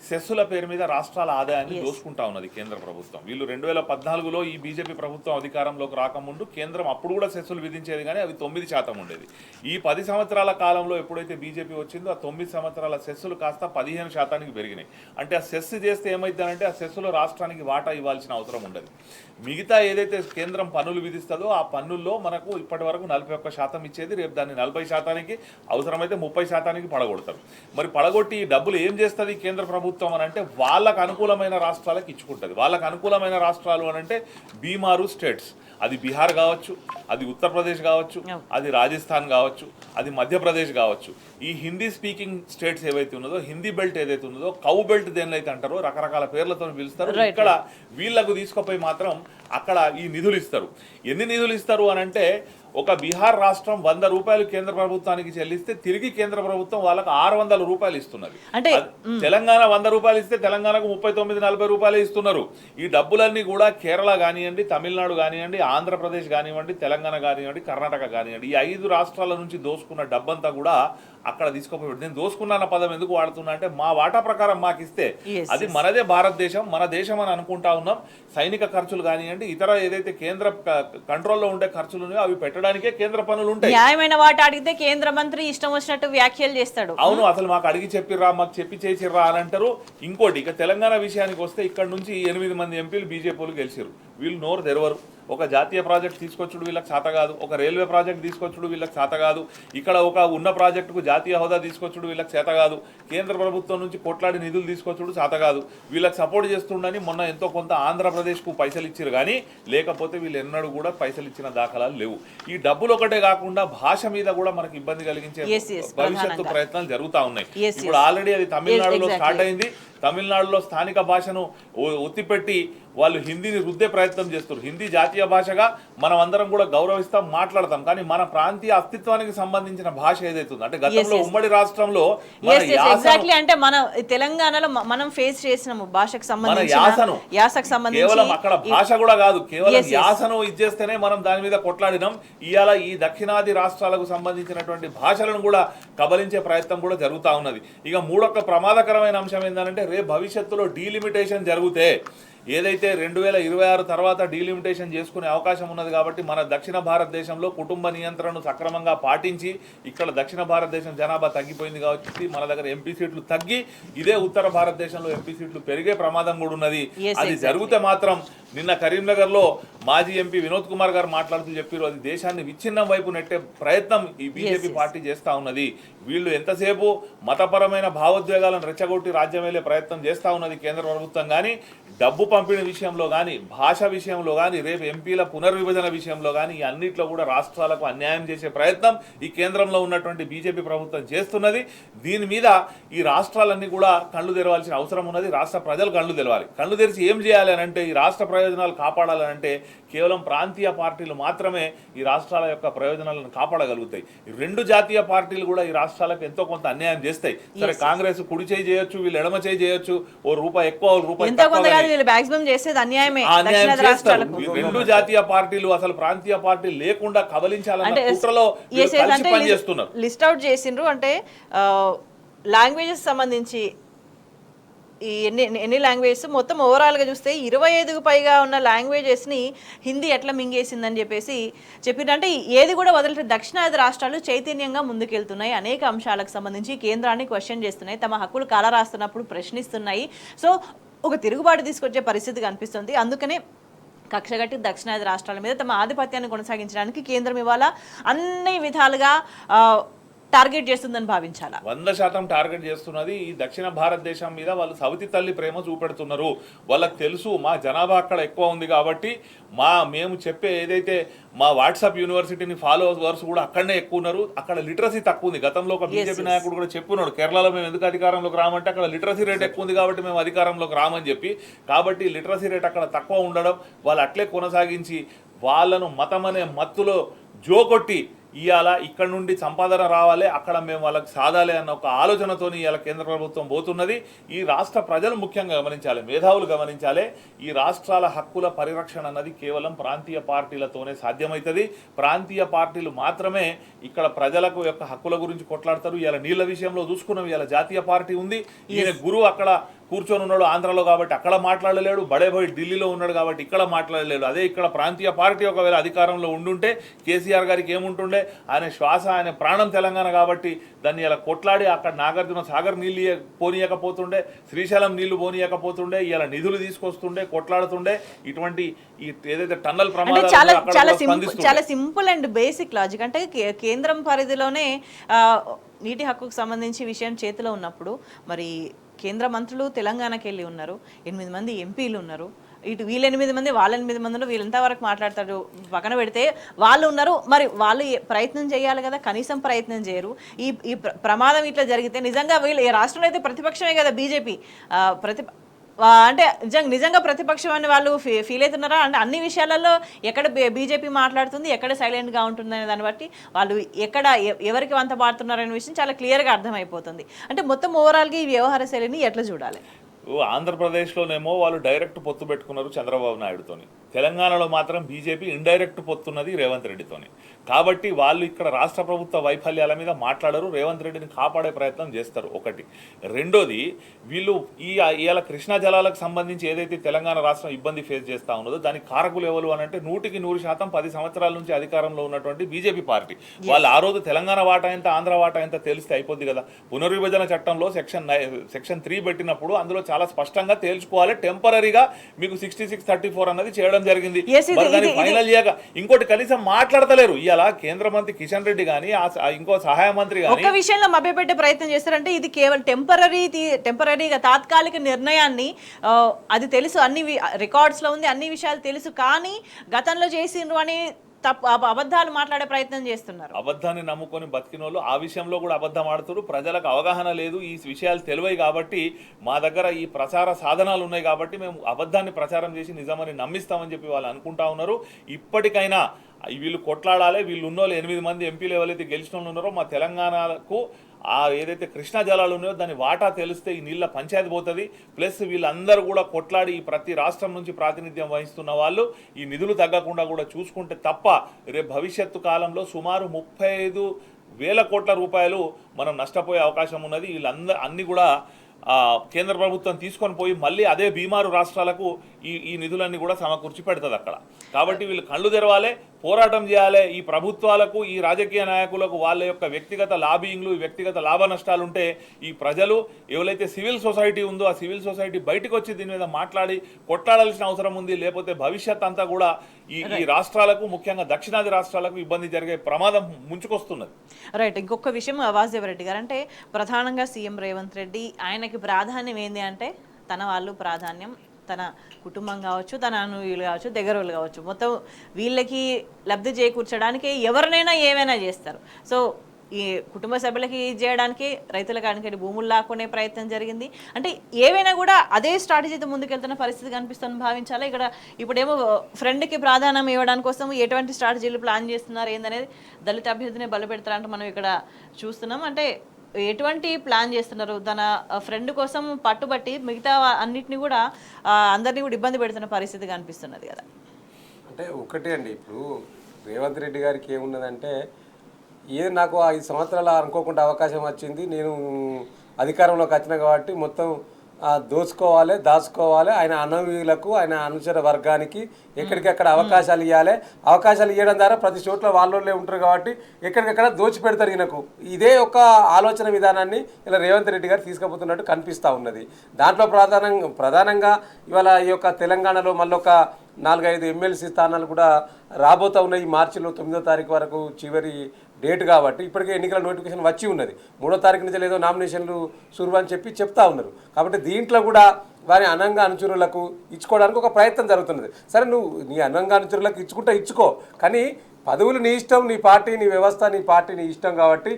సెస్సుల పేరు మీద రాష్ట్రాల ఆదాయాన్ని దోసుకుంటా ఉన్నది కేంద్ర ప్రభుత్వం. వీళ్ళు 2014లో ఈ బీజేపీ ప్రభుత్వం అధికారంలోకి రాకముందు కేంద్రం అప్పుడు కూడా సెస్సులు విధించేది, కానీ అవి 9% ఉండేది. ఈ 10 సంవత్సరాల కాలంలో ఎప్పుడైతే బీజేపీ వచ్చిందో ఆ 9 సంవత్సరాల సెస్సులు కాస్త 15% పెరిగినాయి. అంటే ఆ సెస్ చేస్తే ఏమైందంటే ఆ సెస్సులో రాష్ట్రానికి వాటా ఇవ్వాల్సిన అవసరం ఉండదు. మిగతా ఏదైతే కేంద్రం పన్నులు విధిస్తుందో ఆ పన్నుల్లో మనకు ఇప్పటి వరకు 41% ఇచ్చేది, రేపు దాన్ని 40%, అవసరమైతే 30% పడగొడతారు. మరి పడగొట్టి ఈ డబ్బులు ఏం చేస్తుంది కేంద్ర ప్రభుత్వం అని అంటే వాళ్ళకు అనుకూలమైన రాష్ట్రాలకు ఇచ్చుకుంటుంది. వాళ్ళకు అనుకూలమైన రాష్ట్రాలు అని అంటే బీమారు స్టేట్స్, అది బీహార్ కావచ్చు, అది ఉత్తరప్రదేశ్ కావచ్చు, అది రాజస్థాన్ కావచ్చు, అది మధ్యప్రదేశ్ కావచ్చు. ఈ హిందీ స్పీకింగ్ స్టేట్స్ ఏవైతే ఉన్నదో, హిందీ బెల్ట్ ఏదైతే ఉన్నదో, కౌ బెల్ట్ దేనిలో అంటారో రకరకాల పేర్లతో పిలుస్తారు. ఇక్కడ వీళ్ళకు తీసుకుపోయి మాత్రం అక్కడ ఈ నిధులు ఇస్తారు. ఎన్ని నిధులు ఇస్తారు అని అంటే ఒక బీహార్ రాష్ట్రం 100 రూపాయలు కేంద్ర ప్రభుత్వానికి చెల్లిస్తే తిరిగి కేంద్ర ప్రభుత్వం వాళ్ళకు 600 రూపాయలు ఇస్తున్నది. అంటే తెలంగాణ 100 రూపాయలు ఇస్తే తెలంగాణకు 39-40 రూపాయలు ఇస్తున్నారు. ఈ డబ్బులన్నీ కూడా కేరళ కానివ్వండి, తమిళనాడు కానివ్వండి, ఆంధ్రప్రదేశ్ కానివ్వండి, తెలంగాణ కానివ్వండి, కర్ణాటక కానివ్వండి, ఈ 5 రాష్ట్రాల నుంచి దోసుకున్న డబ్బంతా కూడా అక్కడ తీసుకోపోయి. నేను దోసుకున్న పదం ఎందుకు వాడుతున్నా అంటే మా వాటా ప్రకారం మాకు ఇస్తే అది మనదే భారతదేశం, మన దేశం అని అనుకుంటా ఉన్నాం. సైనిక ఖర్చులు కానివ్వండి, ఇతర ఏదైతే కేంద్ర కంట్రోల్లో ఉండే ఖర్చులు ఉన్నాయో అవి పెట్టడానికే కేంద్ర పనులు ఉంటాయి. న్యాయమైన వాటా అడిగితే కేంద్ర మంత్రి ఇష్టం వచ్చినట్టు వ్యాఖ్యలు చేస్తాడు. అవును, అసలు మాకు అడిగి చెప్పిర్రా, మాకు చెప్పి చేసిర్రా అని అంటారు. ఇంకోటి ఇక తెలంగాణ విషయానికి వస్తే ఇక్కడ నుంచి 8 మంది ఎంపీలు బీజేపీలు గెలిచారు. వీళ్ళు నోరు తెరవరు. ఒక జాతీయ ప్రాజెక్ట్ తీసుకొచ్చుడు వీళ్ళకి చేత కాదు, ఒక రైల్వే ప్రాజెక్ట్ తీసుకొచ్చుడు వీళ్ళకి చేత కాదు, ఇక్కడ ఒక ఉన్న ప్రాజెక్టుకు జాతీయ హోదా తీసుకొచ్చుడు వీళ్ళకి చేత కాదు, కేంద్ర ప్రభుత్వం నుంచి కొట్లాడి నిధులు తీసుకొచ్చుడు చేత కాదు. వీళ్ళకి సపోర్ట్ చేస్తుండని మొన్న ఎంతో కొంత ఆంధ్రప్రదేశ్కు పైసలు ఇచ్చారు, కానీ లేకపోతే వీళ్ళు ఎన్నడూ కూడా పైసలు ఇచ్చిన దాఖలాలు లేవు. ఈ డబ్బులు ఒకటే కాకుండా భాష మీద కూడా మనకి ఇబ్బంది కలిగించే భవిష్యత్తు ప్రయత్నాలు జరుగుతూ ఉన్నాయి. ఇప్పుడు ఆల్రెడీ అది తమిళనాడులో స్టార్ట్ అయింది. తమిళనాడులో స్థానిక భాషను ఒత్తిపెట్టి వాళ్ళు హిందీని రుద్దే ప్రయత్నం చేస్తారు. హిందీ జాతీయ భాషగా మనం అందరం కూడా గౌరవిస్తాం, మాట్లాడతాం, కానీ మన ప్రాంతీయ అస్తిత్వానికి సంబంధించిన భాష ఏదైతే ఉందో, అంటే గతంలో ఉమ్మడి రాష్ట్రంలో అంటే మన తెలంగాణలో మనం ఫేస్ చేసిన భాషకు సంబంధించిన యాసకు సంబంధించి కేవలం అక్కడ భాష కూడా కాదు, కేవలం యాసను ఇచ్చేస్తేనే మనం దాని మీద కొట్లాడినాం. ఇవాళ ఈ దక్షిణాది రాష్ట్రాలకు సంబంధించినటువంటి భాషలను కూడా కబలించే ప్రయత్నం కూడా జరుగుతూ ఉన్నది. ఇక మూడొక్క ప్రమాదకరమైన అంశం ఏంటంటే రేపు భవిష్యత్తులో డీలిమిటేషన్ జరిగితే ఏదైతే 2026 తర్వాత డీలిమిటేషన్ చేసుకునే అవకాశం ఉన్నది కాబట్టి మన దక్షిణ భారతదేశంలో కుటుంబ నియంత్రణను సక్రమంగా పాటించి ఇక్కడ దక్షిణ భారతదేశం జనాభా తగ్గిపోయింది కాబట్టి మన దగ్గర ఎంపీ సీట్లు తగ్గి ఇదే ఉత్తర భారతదేశంలో ఎంపీ సీట్లు పెరిగే ప్రమాదం కూడా ఉన్నది. అది జరిగితే మాత్రం నిన్న కరీంనగర్లో మాజీ ఎంపీ వినోద్ కుమార్ గారు మాట్లాడుతూ చెప్పారు, అది దేశాన్ని విచ్ఛిన్నం వైపు నెట్టే ప్రయత్నం ఈ బీజేపీ పార్టీ చేస్తూ ఉన్నది. వీళ్ళు ఎంతసేపు మతపరమైన భావోద్వేగాలను రెచ్చగొట్టి రాజ్యం వెళ్ళే ప్రయత్నం చేస్తూ ఉన్నది కేంద్ర ప్రభుత్వం. కానీ డబ్బు పంపిణీ విషయంలో కానీ భాష విషయంలో కానీ రేపు ఎంపీల పునర్విభజన విషయంలో కానీ ఈ అన్నిట్లో కూడా రాష్ట్రాలకు అన్యాయం చేసే ప్రయత్నం ఈ కేంద్రంలో ఉన్నటువంటి బీజేపీ ప్రభుత్వం చేస్తున్నది. దీని మీద ఈ రాష్ట్రాలన్నీ కూడా కళ్ళు తెరవాల్సిన అవసరం ఉన్నది. రాష్ట్ర ప్రజలు కళ్ళు తెరవాలి. కళ్ళు తెరిచి ఏం చేయాలి అని అంటే ఈ రాష్ట్ర ప్రయోజనాలు కాపాడాలంటే కేవలం ప్రాంతీయ పార్టీలు మాత్రమే ఈ రాష్ట్రాల యొక్క ప్రయోజనాలను కాపాడగలుగుతాయి. ఈ రెండు జాతీయ పార్టీలు కూడా ఈ రాష్ట్రాలకు ఎంతో కొంత అన్యాయం చేస్తాయి. సరే కాంగ్రెస్ కుడి చేయి చేయొచ్చు, వీళ్ళు ఎడమ చేయి చేయొచ్చు, ఓ రూపాయి ఎక్కువ రూపాయి రెండు జాతీయ పార్టీలు అసలు ప్రాంతీయ పార్టీలు లేకుండా కబలించాలన్న కుట్రలో పనిచేస్తున్నారు. లిస్ట్ అవుట్ చేసిండ్రు. అంటే లాంగ్వేజెస్ సంబంధించి ఈ ఎన్ని లాంగ్వేజెస్ మొత్తం ఓవరాల్గా చూస్తే 25కు పైగా ఉన్న లాంగ్వేజెస్ని హిందీ ఎట్లా మింగేసిందని చెప్పేసి చెప్పిందంటే ఏది కూడా వదిలితే దక్షిణాది రాష్ట్రాలు చైతన్యంగా ముందుకెళ్తున్నాయి. అనేక అంశాలకు సంబంధించి కేంద్రాన్ని క్వశ్చన్ చేస్తున్నాయి, తమ హక్కులు కాలరాస్తున్నప్పుడు ప్రశ్నిస్తున్నాయి. సో ఒక తిరుగుబాటు తీసుకొచ్చే పరిస్థితి కనిపిస్తుంది. అందుకనే కక్షగట్టి దక్షిణాది రాష్ట్రాల మీద తమ ఆధిపత్యాన్ని కొనసాగించడానికి కేంద్రం ఇవాళ అన్ని విధాలుగా టార్గెట్ చేస్తుందని భావించాలా? 100% టార్గెట్ చేస్తున్నది. ఈ దక్షిణ భారతదేశం మీద వాళ్ళు సవితి తల్లి ప్రేమ చూపెడుతున్నారు. వాళ్ళకి తెలుసు మా జనాభా అక్కడ ఎక్కువ ఉంది కాబట్టి మేము చెప్పే ఏదైతే మా వాట్సాప్ యూనివర్సిటీని ఫాలోవర్స్ కూడా అక్కడనే ఎక్కువ ఉన్నారు, అక్కడ లిటరసీ తక్కువ ఉంది. గతంలో ఒక బీజేపీ నాయకుడు కూడా చెప్పున్నాడు, కేరళలో మేము ఎందుకు అధికారంలోకి రామంటే అక్కడ లిటరసీ రేట్ ఎక్కువ ఉంది కాబట్టి మేము అధికారంలోకి రామని చెప్పి. కాబట్టి లిటరసీ రేట్ అక్కడ తక్కువ ఉండడం వాళ్ళు అట్లే కొనసాగించి వాళ్ళను మతం అనే మత్తులో జోకొట్టి ఇవాళ ఇక్కడ నుండి సంపాదన రావాలి, అక్కడ మేము వాళ్ళకి సాధాలి అన్న ఒక ఆలోచనతోని ఇవాళ కేంద్ర ప్రభుత్వం పోతున్నది. ఈ రాష్ట్ర ప్రజలు ముఖ్యంగా గమనించాలి, మేధావులు గమనించాలి. ఈ రాష్ట్రాల హక్కుల పరిరక్షణ అన్నది కేవలం ప్రాంతీయ పార్టీలతోనే సాధ్యమవుతుంది. ప్రాంతీయ పార్టీలు మాత్రమే ఇక్కడ ప్రజలకు యొక్క హక్కుల గురించి కొట్లాడతారు. ఇవాళ నీళ్ళ విషయంలో చూసుకున్నాం, ఇవాళ జాతీయ పార్టీ ఉంది. ఈయన గురువు అక్కడ కూర్చొని ఉన్నాడు ఆంధ్రలో కాబట్టి అక్కడ మాట్లాడలేడు, బడేబోయి ఢిల్లీలో ఉన్నాడు కాబట్టి ఇక్కడ మాట్లాడలేడు. అదే ఇక్కడ ప్రాంతీయ పార్టీ ఒకవేళ అధికారంలో ఉండుంటే కేసీఆర్ గారికి ఏముంటుండే, ఆయన శ్వాస ఆయన ప్రాణం తెలంగాణ కాబట్టి దాన్ని ఇలా కొట్లాడి అక్కడ నాగార్జున సాగర్ నీళ్ళు పోనీయకపోతుండే, శ్రీశైలం నీళ్లు పోనీయకపోతుండే, ఇలా నిధులు తీసుకొస్తుండే, కొట్లాడుతుండే. ఇటువంటి ఏదైతే టన్నల్ ప్రమాదాలు చాలా సింపుల్ అండ్ బేసిక్ లాజిక్. అంటే కేంద్రం పరిధిలోనే నీటి హక్కుకు సంబంధించి విషయం చేతిలో ఉన్నప్పుడు మరి కేంద్ర మంత్రులు తెలంగాణకి వెళ్ళి ఉన్నారు, 8 మంది ఎంపీలు ఉన్నారు, ఇటు వీళ్ళు 8 మంది వాళ్ళ 8 మంది ఉన్నారు, వీళ్ళు ఎంతవరకు మాట్లాడతారు పక్కన పెడితే వాళ్ళు ఉన్నారు. మరి వాళ్ళు ప్రయత్నం చేయాలి కదా, కనీసం ప్రయత్నం చేయరు. ఈ ప్రమాదం ఇట్లా జరిగితే నిజంగా వీళ్ళు ఈ రాష్ట్రంలో అయితే ప్రతిపక్షమే కదా బీజేపీ, అంటే నిజంగా ప్రతిపక్షం అని వాళ్ళు ఫీల్ అవుతున్నారా? అంటే అన్ని విషయాలలో ఎక్కడ బీజేపీ మాట్లాడుతుంది, ఎక్కడ సైలెంట్గా ఉంటుంది అనే దాన్ని బట్టి వాళ్ళు ఎక్కడ ఎవరికి వంత పాడుతున్నారనే విషయం చాలా క్లియర్గా అర్థమైపోతుంది. అంటే మొత్తం ఓవరాల్గా ఈ వ్యవహార శైలిని ఎట్లా చూడాలి? ఆంధ్రప్రదేశ్లోనేమో వాళ్ళు డైరెక్ట్ పొత్తు పెట్టుకున్నారు చంద్రబాబు నాయుడుతోని, తెలంగాణలో మాత్రం బీజేపీ ఇండైరెక్ట్ పొత్తున్నది రేవంత్ రెడ్డితోని. కాబట్టి వాళ్ళు ఇక్కడ రాష్ట్ర ప్రభుత్వ వైఫల్యాల మీద మాట్లాడరు, రేవంత్ రెడ్డిని కాపాడే ప్రయత్నం చేస్తారు. ఒకటి. రెండోది, వీళ్ళు ఇవాళ కృష్ణా జలాలకు సంబంధించి ఏదైతే తెలంగాణ రాష్ట్రం ఇబ్బంది ఫేస్ చేస్తూ ఉన్నదో దానికి కారకులు ఎవరు అని అంటే 100% 10 సంవత్సరాల నుంచి అధికారంలో ఉన్నటువంటి బీజేపీ పార్టీ. వాళ్ళు ఆ రోజు తెలంగాణ వాటా ఎంత ఆంధ్ర వాటా ఎంత తెలిస్తే అయిపోద్ది కదా. పునర్విభజన చట్టంలో సెక్షన్ 3 పెట్టినప్పుడు అందులో చాలా స్పష్టంగా తేల్చుకోవాలి, టెంపరీగా మీకు 66-34 అన్నది చేయడం జరిగింది. ఫైనల్ చేయగా ఇంకోటి కనీసం మాట్లాడతలేరు. ఇవాళ కేంద్ర మంత్రి కిషన్ రెడ్డి కానీ ఇంకో సహాయ మంత్రి కానీ ఒక విషయంలో మభ్యపెట్టే ప్రయత్నం చేస్తారంటే ఇది కేవలం టెంపరీగా తాత్కాలిక నిర్ణయాన్ని, అది తెలుసు, అన్ని రికార్డ్స్ లో ఉంది, అన్ని విషయాలు తెలుసు, కానీ గతంలో చేసిండ్రు అని అబద్ధాలు మాట్లాడే ప్రయత్నం చేస్తున్నారు. అబద్ధాన్ని నమ్ముకొని బతికిన వాళ్ళు ఆ విషయంలో కూడా అబద్ధం ఆడుతారు. ప్రజలకు అవగాహన లేదు, ఈ విషయాలు తెలివై కాబట్టి మా దగ్గర ఈ ప్రచార సాధనాలు ఉన్నాయి కాబట్టి మేము అబద్ధాన్ని ప్రచారం చేసి నిజమని నమ్మిస్తామని చెప్పి వాళ్ళు అనుకుంటా ఉన్నారు. ఇప్పటికైనా వీళ్ళు కొట్లాడాలి. వీళ్ళు ఉన్నోళ్ళు 8 మంది ఎంపీలు ఎవరైతే గెలిచిన వాళ్ళు ఉన్నారో మా తెలంగాణకు ఏదైతే కృష్ణా జలాలు ఉన్నాయో దాని వాటా తెలిస్తే ఈ నీళ్ళ పంచాయతీ పోతుంది. ప్లస్ వీళ్ళందరూ కూడా కొట్లాడి ప్రతి రాష్ట్రం నుంచి ప్రాతినిధ్యం వహిస్తున్న వాళ్ళు ఈ నిధులు తగ్గకుండా కూడా చూసుకుంటే తప్ప రేపు భవిష్యత్తు కాలంలో సుమారు 35,000 కోట్ల రూపాయలు మనం నష్టపోయే అవకాశం ఉన్నది. అన్ని కూడా కేంద్ర ప్రభుత్వం తీసుకొని పోయి మళ్ళీ అదే బీమారు రాష్ట్రాలకు ఈ నిధులన్నీ కూడా సమకూర్చి పెడుతుంది అక్కడ. కాబట్టి వీళ్ళు కళ్ళు తెరవాలి, పోరాటం చేయాలి. ఈ ప్రభుత్వాలకు, ఈ రాజకీయ నాయకులకు వాళ్ళ యొక్క వ్యక్తిగత లాబింగ్లు, వ్యక్తిగత లాభ నష్టాలు ఉంటే ఈ ప్రజలు ఎవరైతే సివిల్ సొసైటీ ఉందో ఆ సివిల్ సొసైటీ బయటకు వచ్చి దీని మీద మాట్లాడి కొట్లాడాల్సిన అవసరం ఉంది. లేకపోతే భవిష్యత్ అంతా కూడా ఈ రాష్ట్రాలకు, ముఖ్యంగా దక్షిణాది రాష్ట్రాలకు ఇబ్బంది జరిగే ప్రమాదం ముంచుకొస్తున్నది. రైట్. ఇంకొక విషయం వాసుదేవరెడ్డి గారు, అంటే ప్రధానంగా సీఎం రేవంత్ రెడ్డి ఆయనకి ప్రాధాన్యం ఏంది అంటే తన వాళ్ళు ప్రాధాన్యం, తన కుటుంబం కావచ్చు, తన అనుయులు కావచ్చు, దగ్గరలు కావచ్చు, మొత్తం వీళ్ళకి లబ్ధి చేకూర్చడానికి ఎవరినైనా ఏమైనా చేస్తారు. సో ఈ కుటుంబ సభ్యులకి చేయడానికి రైతుల కానికి భూములు లాక్కునే ప్రయత్నం జరిగింది. అంటే ఏవైనా కూడా అదే స్ట్రాటజీతో ముందుకెళ్తున్న పరిస్థితి కనిపిస్తుంది భావించాలి. ఇక్కడ ఇప్పుడేమో ఫ్రెండ్కి ప్రాధాన్యం ఇవ్వడానికి కోసం ఎటువంటి స్ట్రాటజీలు ప్లాన్ చేస్తున్నారు ఏందనేది, దళిత అభ్యర్థిని బలపెడతారంటే మనం ఇక్కడ చూస్తున్నాం. అంటే ఎటువంటి ప్లాన్ చేస్తున్నారు? తన ఫ్రెండ్ కోసం పట్టుబట్టి మిగతా అన్నిటిని కూడా అందరినీ కూడా ఇబ్బంది పెడుతున్న పరిస్థితి కనిపిస్తున్నది కదా. అంటే ఒకటే అండి, ఇప్పుడు రేవంత్ రెడ్డి గారికి ఏమున్నదంటే, ఏది నాకు 5 సంవత్సరాలు అనుకోకుండా అవకాశం వచ్చింది, నేను అధికారంలోకి వచ్చిన కాబట్టి మొత్తం దోచుకోవాలి, దాచుకోవాలి, ఆయన అనుయులకు, ఆయన అనుచర వర్గానికి ఎక్కడికక్కడ అవకాశాలు ఇవ్వాలి. అవకాశాలు ఇవ్వడం ద్వారా ప్రతి చోట్ల వాళ్ళే ఉంటారు కాబట్టి ఎక్కడికక్కడ దోచి పెడతారు ఈయనకు. ఇదే ఒక ఆలోచన విధానాన్ని ఇలా రేవంత్ రెడ్డి గారు తీసుకుపోతున్నట్టు కనిపిస్తూ ఉన్నది. దాంట్లో ప్రధానంగా ఇవాళ ఈ యొక్క తెలంగాణలో మళ్ళీ ఒక 4-5 ఎమ్మెల్సీ స్థానాలు కూడా రాబోతూ ఉన్నాయి. మార్చిలో 9వ తారీఖు వరకు చివరి డేట్ కాబట్టి ఇప్పటికే ఎన్నికల నోటిఫికేషన్ వచ్చి ఉన్నది. 3వ తారీఖు నుంచి ఏదో నామినేషన్లు సురువు అని చెప్తా ఉన్నారు. కాబట్టి దీంట్లో కూడా వారి అనంగా అనుచరులకు ఇచ్చుకోవడానికి ఒక ప్రయత్నం జరుగుతున్నది. సరే, నువ్వు నీ అనంగా అనుచరులకు ఇచ్చుకో, కానీ పదవులు నీ ఇష్టం, నీ పార్టీ, నీ వ్యవస్థ, నీ పార్టీ నీ ఇష్టం కాబట్టి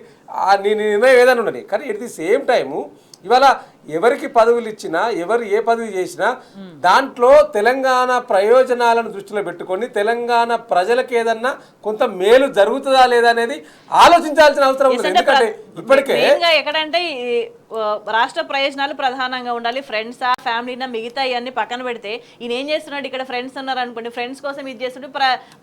నీ నిర్ణయం ఏదైనా ఉండని. కానీ ఎట్ ది సేమ్ టైము ఇవాళ ఎవరికి పదవులు ఇచ్చినా, ఎవరు ఏ పదవి చేసినా దాంట్లో తెలంగాణ ప్రయోజనాలను దృష్టిలో పెట్టుకొని తెలంగాణ ప్రజలకు ఏదన్నా కొంత మేలు జరుగుతుందా లేదా అనేది ఆలోచించాల్సిన అవసరం ఉంది. ఎందుకంటే ఇప్పటికే ఎక్కడంటే రాష్ట్ర ప్రయోజనాలు ప్రధానంగా ఉండాలి. ఫ్రెండ్సా, ఫ్యామిలీనా, మిగతా ఇవన్నీ పక్కన పెడితే ఈయన ఏం చేస్తున్నాడు, ఇక్కడ ఫ్రెండ్స్ ఉన్నారు అనుకోండి, ఫ్రెండ్స్ కోసం ఇది చేస్తుంటే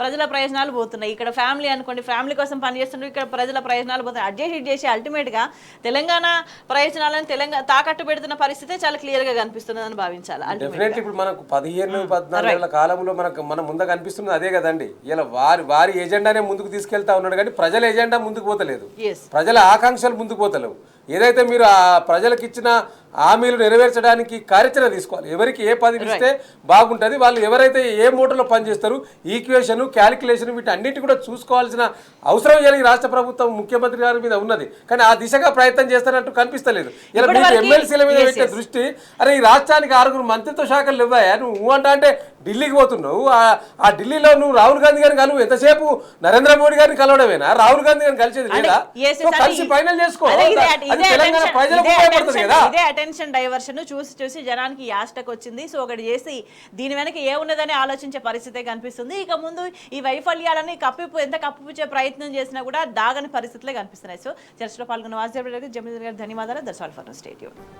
ప్రజల ప్రయోజనాలు పోతున్నాయి. ఇక్కడ ఫ్యామిలీ అనుకోండి, ఫ్యామిలీ కోసం పనిచేస్తుంటే ఇక్కడ ప్రజల ప్రయోజనాలు పోతున్నాయి. అడ్జస్ట్ చేసి అల్టిమేట్గా తెలంగాణ ప్రయోజనాలను తాకట్టు పెడుతున్న పరిస్థితి చాలా క్లియర్ గా కనిపిస్తున్నది అని భావించాలి. డెఫినెట్ ఇప్పుడు మనకు 15-14 ఏళ్ల కాలంలో మన ముందు కనిపిస్తున్నది అదే కదండి. ఇలా వారి ఎజెండానే ముందుకు తీసుకెళ్తా ఉన్నాడు, కానీ ప్రజల ఎజెండా ముందుకు పోతలేదు, ప్రజల ఆకాంక్షలు ముందుకు పోతలేవు. ఏదైతే మీరు ఆ ప్రజలకు ఇచ్చిన హామీలు నెరవేర్చడానికి కార్యాచరణ తీసుకోవాలి. ఎవరికి ఏ పదవి ఇస్తే బాగుంటుంది, వాళ్ళు ఎవరైతే ఏ మోటర్లో పనిచేస్తారు, ఈక్వేషన్, క్యాలిక్యులేషన్, వీటి అన్నిటి కూడా చూసుకోవాల్సిన అవసరం ఈ రాష్ట్ర ప్రభుత్వం, ముఖ్యమంత్రి గారి మీద ఉన్నది. కానీ ఆ దిశగా ప్రయత్నం చేస్తారంటూ కనిపిస్తలేదు. ఇలా మీకు ఎమ్మెల్సీల మీద పెట్టే దృష్టి, అరే ఈ రాష్ట్రానికి 6 మంత్రిత్వ శాఖలు ఇవ్వాయా, నువ్వు అంటే ఢిల్లీకి పోతున్నావు, ఆ ఢిల్లీలో నువ్వు రాహుల్ గాంధీ గారిని కలువు, ఎంతసేపు నరేంద్ర మోడీ గారిని కలవడమేనా, రాహుల్ గాంధీ గారిని కలిసేది లేదా? కలిసి ఫైనల్ చేసుకో, తెలంగాణ ప్రజలకు ఉపయోగపడుతుంది కదా. అటెన్షన్ డైవర్షన్ చూసి జనానికి యాస్టక్ వచ్చింది. సో ఒకటి చేసి దీని వెనక ఏ ఉన్నదని ఆలోచించే పరిస్థితే కనిపిస్తుంది. ఇక ముందు ఈ వైఫల్యాలని ఎంత కప్పిపుచ్చే ప్రయత్నం చేసినా కూడా దాగని పరిస్థితులే కనిపిస్తున్నాయి. సో చర్చలో పాల్గొన్న వాసుదేవ్ రెడ్డి, జమీందార్ గారు ధన్యవాదాలు. That's all for now. Stay tuned.